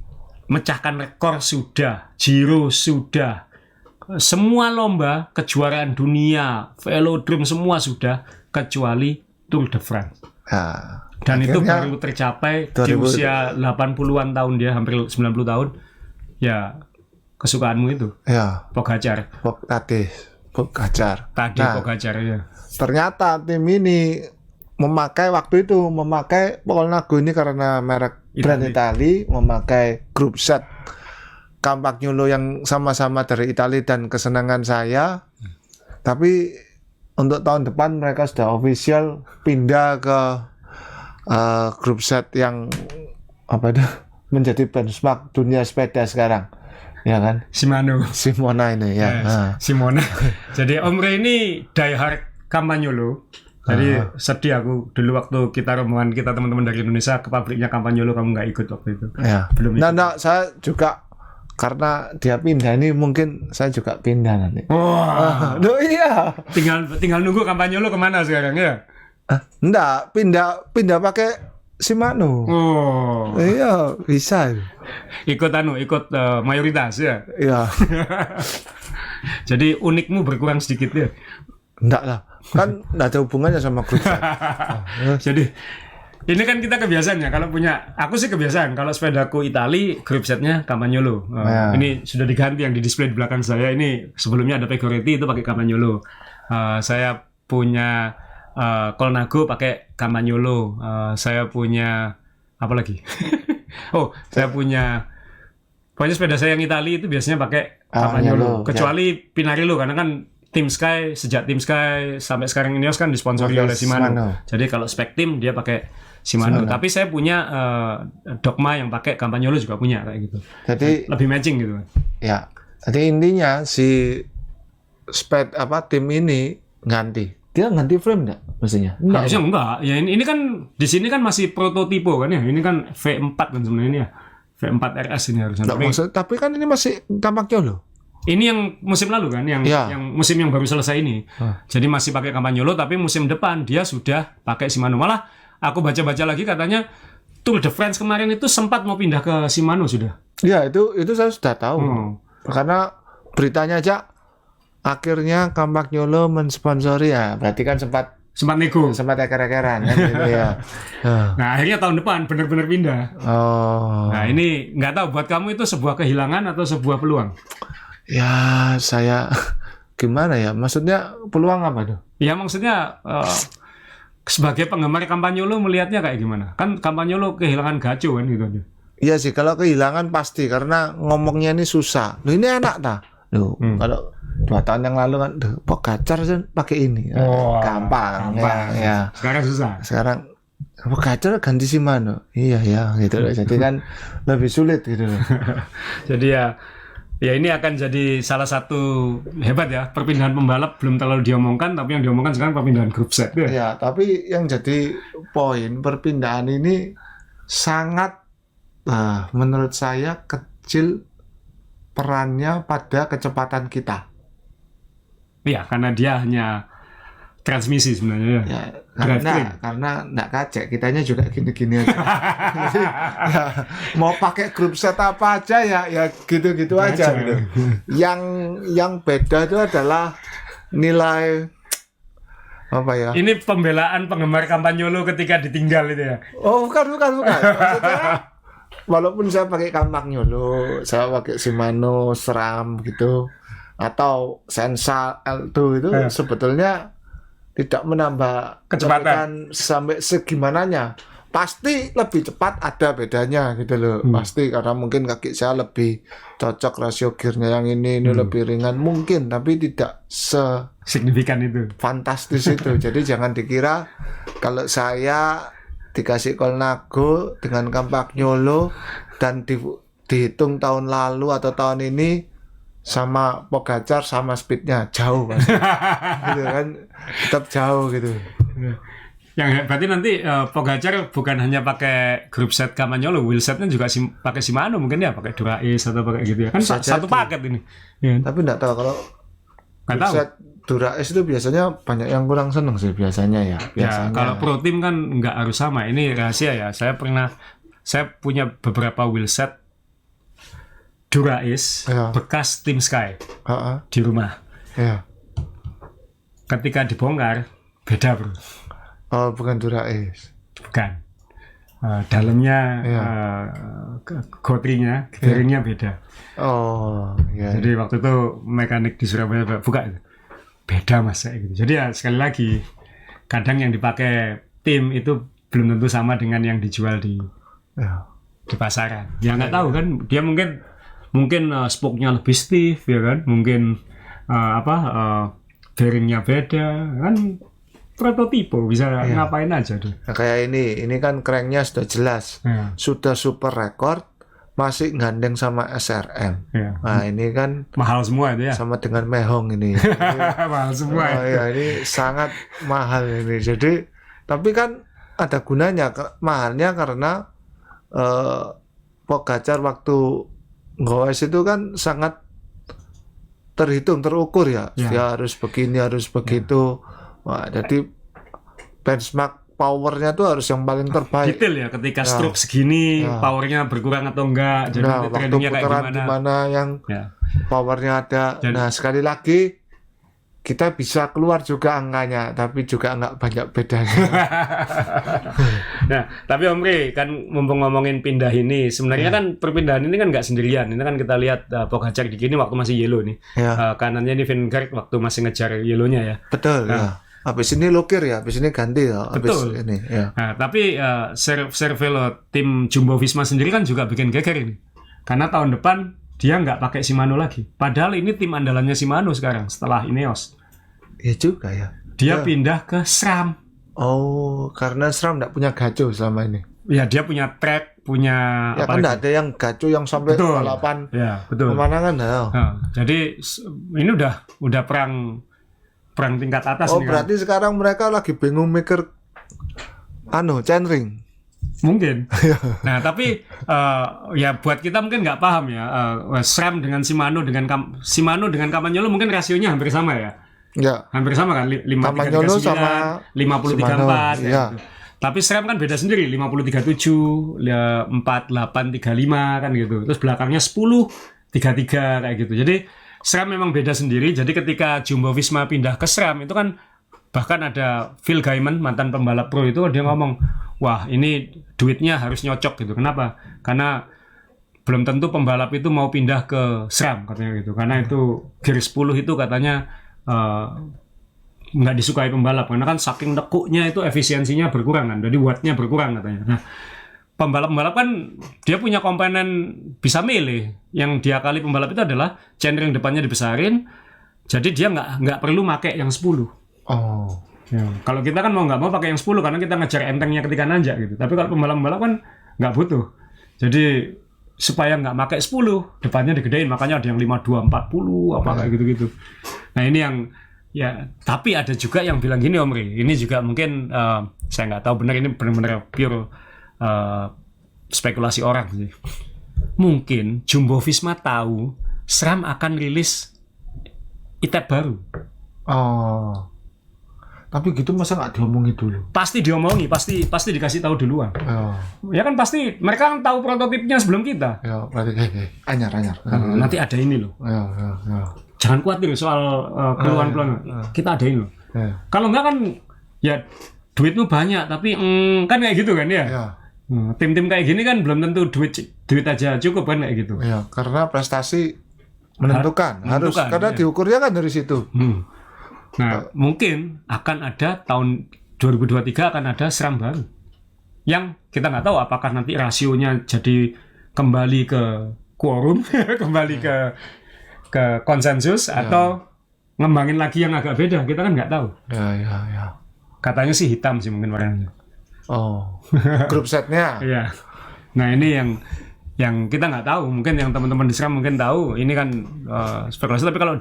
Mecahkan rekor sudah, Giro sudah. Semua lomba, kejuaraan dunia, velodrome semua sudah, kecuali Tour de France. Nah, dan itu baru tercapai di usia 80-an tahun, dia hampir 90 tahun. Ya, kesukaanmu itu. Ya. Pogacar. Pogacar. Pogacar ya. Ternyata tim ini memakai Colnago ini karena merek brand Itali, memakai grup set Campagnolo yang sama-sama dari Italia dan kesenangan saya. Tapi untuk tahun depan mereka sudah official pindah ke grup set yang menjadi benchmark dunia sepeda sekarang. Ya kan? Simona ini ya. Simona. Jadi Om Ray ini diehard Campagnolo. Jadi sedih aku dulu waktu kita rombongan kita teman-teman dari Indonesia ke pabriknya Campagnolo, kamu nggak ikut waktu itu. Ya. Belum. Nah, saya juga karena dia pindah ini mungkin saya juga pindah nanti. Wah. Iya. Tinggal nunggu Campagnolo kemana sekarang ya? Enggak, pindah pakai Shimano. Oh. Iya, bisa. Ikut mayoritas ya. Iya. Jadi unikmu berkurang sedikit ya. Enggak lah. Kan enggak ada hubungannya sama grup set. Jadi ini kan kita kebiasaannya kalau punya, aku sih kebiasaan kalau sepedaku Itali grup setnya Campagnolo. Ini sudah diganti yang di display di belakang saya. Ini sebelumnya ada Pegoretti itu pakai Campagnolo. Saya punya Colnago pakai Campagnolo. Saya punya apa lagi? Saya punya pokoknya sepeda saya yang Itali itu biasanya pakai Campagnolo. Kecuali Pinarello karena kan Team Sky, sejak Team Sky sampai sekarang Ineos kan disponsori oleh Shimano. Jadi kalau spek tim dia pakai Shimano. Tapi saya punya Dogma yang pakai Campagnolo juga punya kayak gitu. Jadi lebih matching gitu. ya, jadi intinya si tim ini ganti. Dia ganti frame enggak mestinya? Harusnya enggak. Ya ini kan di sini kan masih prototipe kan ya. Ini kan V4 kan sebenarnya ini ya. V4 RS ini harusnya. Tapi kan ini masih Campagnolo. Ini yang musim lalu kan, yang musim yang baru selesai ini. Jadi masih pakai Campagnolo, tapi musim depan dia sudah pakai Shimano. Malah aku baca-baca lagi katanya Tour de France kemarin itu sempat mau pindah ke Shimano sudah. Ya itu saya sudah tahu. Karena beritanya aja akhirnya Campagnolo mensponsori ya. Berarti kan sempat nego, sempat eker-ekeran kan gitu ya. Nah akhirnya tahun depan benar-benar pindah. Nah ini nggak tahu buat kamu itu sebuah kehilangan atau sebuah peluang? Ya saya gimana ya, maksudnya peluang apa tuh? Ya maksudnya sebagai penggemar Campagnolo melihatnya kayak gimana? Kan Campagnolo kehilangan Gacho kan gitu. Iya sih, kalau kehilangan pasti karena ngomongnya ini susah. Loh ini enak dah. Loh kalau 2 tahun yang lalu kan Pogacar kan pakai ini. Gampang. Ya. Sekarang susah. Sekarang Pogacar ganti Shimano. Iya ya gitu loh. Jadi kan lebih sulit gitu loh. Jadi ya ini akan jadi salah satu hebat ya, perpindahan pembalap belum terlalu diomongkan, tapi yang diomongkan sekarang perpindahan grup set. Ya, tapi yang jadi poin perpindahan ini sangat menurut saya kecil perannya pada kecepatan kita. Iya, karena dia hanya transmisi sebenarnya. Ya, karena nggak kacek, kitanya juga gini-gini aja. Jadi, ya, mau pakai grup set apa aja ya gitu-gitu aja. Gitu. Yang beda itu adalah nilai apa ya? Ini pembelaan penggemar Campagnolo ketika ditinggal itu ya? Oh bukan. Maksudnya, walaupun saya pakai Campagnolo, saya pakai Shimano, SRAM gitu, atau Sensa L2 itu sebetulnya tidak menambah kecepatan sampai segimananya. Pasti lebih cepat, ada bedanya gitu loh. Pasti karena mungkin kaki saya lebih cocok, rasio gearnya yang ini lebih ringan mungkin, tapi tidak signifikan itu, fantastis itu. Jadi jangan dikira kalau saya dikasih Colnago dengan Campagnolo dan dihitung tahun lalu atau tahun ini sama Pogacar sama speednya jauh kan. Gitu kan, tetap jauh gitu. Yang berarti nanti Pogacar bukan hanya pakai grup set Campagnolo, wheel setnya juga pakai Shimano mungkin ya, pakai Dura-Ace atau pakai gitu ya. Kan satu paket ini. Ya. Tapi enggak tahu kalau grup set Dura-Ace itu biasanya banyak yang kurang seneng sih biasanya ya. Biasanya. Ya, kalau pro team kan nggak harus sama. Ini rahasia ya. Saya punya beberapa wheel set Dura-Ace bekas Team Sky di rumah. Ya. Ketika dibongkar beda bro. Oh bukan Dura-Ace. Bukan. Dalamnya gotrinya, bearingnya beda. Oh. Ya. Jadi waktu itu mekanik di Surabaya buka itu. Beda mas kayak gitu. Jadi ya sekali lagi kadang yang dipakai tim itu belum tentu sama dengan yang dijual di pasaran. Ya nggak tahu kan. Dia mungkin spoke-nya lebih stiff ya kan, mungkin bearingnya beda kan, prototipe bisa ngapain aja tuh. Nah, kayak ini kan cranknya sudah jelas, sudah super record, masih gandeng sama SRM. Nah ini kan mahal semua itu ya, sama dengan Mehong ini. Mahal semua. Ya ini sangat mahal ini. Jadi tapi kan ada gunanya, mahalnya karena Pogacar waktu goes itu kan sangat terhitung, terukur ya. Dia harus begini, harus begitu. Wah, jadi benchmark powernya tuh harus yang paling terbaik. Detail ya, ketika stroke segini powernya berkurang atau enggak. Jadi waktu putaran dimana yang powernya ada. Nah sekali lagi kita bisa keluar juga angkanya, tapi juga nggak banyak bedanya. Nah, tapi Om Ri, kan mumpung ngomongin pindah ini, sebenarnya kan perpindahan ini kan nggak sendirian. Ini kan kita lihat Pogacar di gini waktu masih yellow nih. Kanannya ini Vingegaard waktu masih ngejar yellownya ya. Betul. Habis ini Lokir ya, habis ini ganti ya. Betul. Ini, Nah, tapi Cervelo tim Jumbo Visma sendiri kan juga bikin geger ini. Karena tahun depan dia nggak pakai Shimano lagi. Padahal ini tim andalannya Shimano sekarang setelah Ineos. Ya juga ya. Dia Ya. pindah ke SRAM. Oh, karena SRAM nggak punya gaco selama ini. Ya dia punya track, punya Ya kan nggak ada yang gaco yang sampai Betul. balapan Ya, betul. pemanangan dah. Nah, jadi ini udah perang tingkat atas Oh, nih kan. berarti sekarang mereka lagi bingung mikir chainring. Mungkin. Nah, tapi ya buat kita mungkin nggak paham ya. SRAM dengan Shimano dengan Campagnolo mungkin rasionya hampir sama ya. Ya. Hampir sama kan? 5339, Campagnolo sama 5034 Shimano, ya. iya. Gitu. Tapi SRAM kan beda sendiri, 5037, 4835 kan gitu. Terus belakangnya 1033 kayak gitu. Jadi SRAM memang beda sendiri. Jadi ketika Jumbo Visma pindah ke SRAM itu kan bahkan ada Phil Gaimon, mantan pembalap pro itu dia ngomong, wah ini duitnya harus nyocok gitu. Kenapa? Karena belum tentu pembalap itu mau pindah ke SRAM katanya gitu. Karena itu gear 10 itu katanya nggak disukai pembalap. Karena kan saking nekuknya itu efisiensinya berkurang kan. Jadi wattnya berkurang katanya. Nah, pembalap kan dia punya komponen bisa milih. Yang dia kali pembalap itu adalah chainring depannya dibesarin. Jadi dia nggak perlu pakai yang 10. Oh. Ya, kalau kita kan mau nggak mau pakai yang 10 karena kita ngejar entengnya ketika nanjak gitu. Tapi kalau pembalap kan nggak butuh. Jadi supaya nggak pakai 10, depannya digedein. Makanya ada yang 52, 40, apa kayak gitu-gitu. Nah ini yang ya, tapi ada juga yang bilang gini Om Ri. Ini juga mungkin saya nggak tahu benar, ini benar-benar pure spekulasi orang sih. Mungkin Jumbo Visma tahu SRAM akan rilis e-tab baru. Oh. Tapi gitu masa nggak diomongin dulu? Pasti diomongi, pasti dikasih tahu duluan. Oh. Ya kan pasti mereka kan tahu prototipnya sebelum kita. Ya, berarti anyar. Nanti ada ini loh. Ya. Jangan khawatir soal keluhan-keluhan. Kita ada ini loh. Ya. Kalau enggak kan ya duitmu banyak tapi kan kayak gitu kan ya. Ya. Tim-tim kayak gini kan belum tentu duit aja cukup kan kayak gitu. Ya, karena prestasi menentukan. Harus karena ya. diukurnya kan dari situ. Nah, mungkin akan ada tahun 2023 akan ada SRAM baru. Yang kita nggak tahu apakah nanti rasionya jadi kembali ke quorum, kembali ke konsensus atau ngembangin lagi yang agak beda. Kita kan nggak tahu. Ya. Katanya sih hitam sih mungkin warnanya. Oh. Grup setnya. Iya. Nah, ini yang kita nggak tahu, mungkin yang teman-teman di SRAM mungkin tahu, ini kan spekulasi, tapi kalau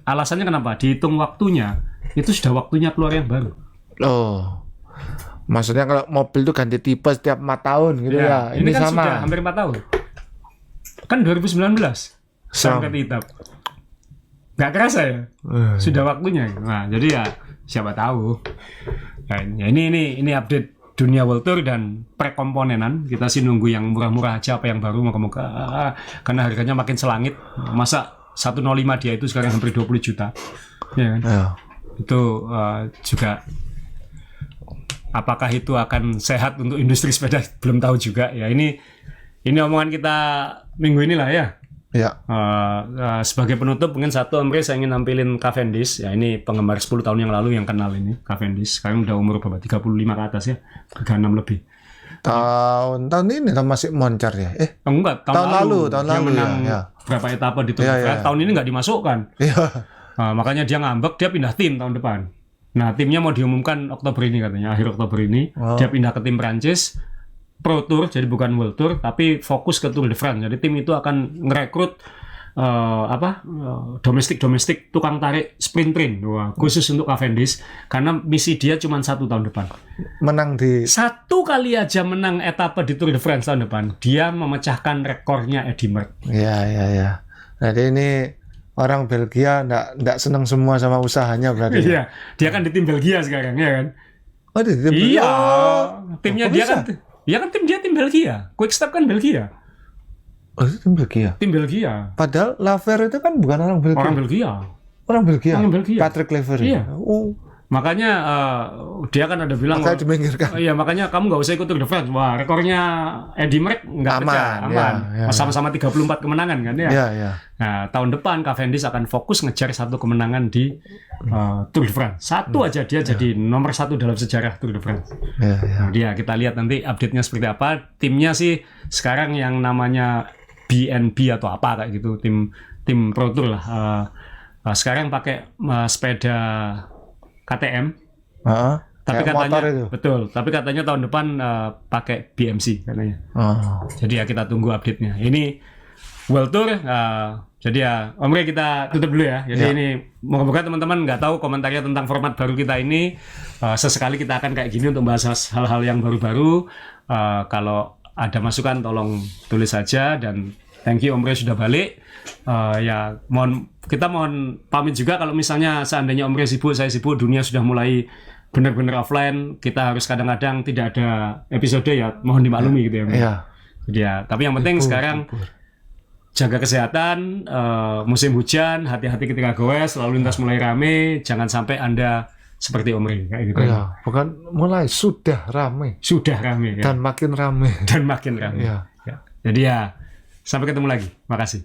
alasannya kenapa? Dihitung waktunya, itu sudah waktunya keluar yang baru. Oh, maksudnya kalau mobil itu ganti tipe setiap 4 tahun gitu ya? Ini kan sama. sudah hampir 4 tahun. Kan 2019 sampai hitap. Nggak kerasa ya? Sudah waktunya. Nah, jadi ya siapa tahu. Nah, ini update dunia World Tour dan prekomponenan. Kita sih nunggu yang murah-murah aja, apa yang baru moga-moga, karena harganya makin selangit. Masa 105 dia itu sekarang hampir 20 juta ya kan? Itu juga apakah itu akan sehat untuk industri sepeda belum tahu juga ya. Ini omongan kita minggu inilah ya. Ya. Sebagai penutup mungkin satu Om Ri, saya ingin nampilin Cavendish ya. Ini penggemar 10 tahun yang lalu yang kenal ini Cavendish. Sekarang udah umur berapa? 35 ke atas ya, 36 lebih. Tahun ini masih moncer ya? Enggak, tahun lalu dia menang ya. berapa etapa di Tour de France. Tahun ini nggak dimasukkan. Iya. Makanya dia ngambek, dia pindah tim tahun depan. Nah, timnya mau diumumkan Oktober ini katanya, akhir Oktober ini. Dia pindah ke tim Prancis Pro Tour, jadi bukan World Tour, tapi fokus ke Tour de France. Jadi tim itu akan ngerekrut domestik tukang tarik sprint train, khusus untuk Cavendish, karena misi dia cuma 1 tahun depan. Menang di 1 kali aja menang etapa di Tour de France tahun depan, dia memecahkan rekornya Eddy Merckx. Ya. Jadi ini orang Belgia nggak senang semua sama usahanya berarti. Iya, dia kan di tim Belgia sekarang ya kan. Oh, di tim Iya, timnya dia bisa? kan. Ya kan tim Belgia. Quickstep kan Belgia. Oh, itu tim Belgia. Tim Belgia. Padahal Laver itu kan bukan orang Belgia. Orang Belgia. Patrick Laver. Iya. Oh. Makanya dia kan ada bilang, makanya diminggirkan. Iya, makanya kamu nggak usah ikut Tour de France. Wah, rekornya Eddy Merckx nggak pecah, aman. Ya. Sama-sama 34 kemenangan kan ya. Iya. Nah, tahun depan Cavendish akan fokus ngejar 1 kemenangan di Tour de France. 1 aja dia jadi nomor 1 dalam sejarah Tour de France. Iya. Nah, dia kita lihat nanti update-nya seperti apa. Timnya sih sekarang yang namanya BNB atau apa kayak gitu, tim Pro Tour lah. sekarang pakai sepeda KTM. Heeh. Tapi Kayak katanya motor itu. betul. Tapi katanya tahun depan pakai BMC katanya. Oh. Jadi ya kita tunggu update-nya. Ini World Tour. Jadi ya Om Rey kita tutup dulu ya. Jadi Ya. ini moga-moga teman-teman nggak tahu komentarnya tentang format baru kita ini. Sesekali kita akan kayak gini untuk bahas hal-hal yang baru-baru. Kalau ada masukan tolong tulis saja dan thank you Om Rey sudah balik. Ya kita mohon pamit juga kalau misalnya seandainya Om Rey sibuk, saya sibuk, dunia sudah mulai benar-benar offline, kita harus kadang-kadang tidak ada episode ya, mohon dimaklumi gitu ya. Iya. Jadi ya, tapi yang penting sekarang jaga kesehatan, musim hujan, hati-hati ketika goes, lalu lintas mulai rame, jangan sampai Anda seperti Om Rey kayak gitu. Iya, bukan mulai, sudah ramai Sudah rame ya. dan makin ramai. Dan makin rame. Iya. Ya. Jadi ya, sampai ketemu lagi. Makasih.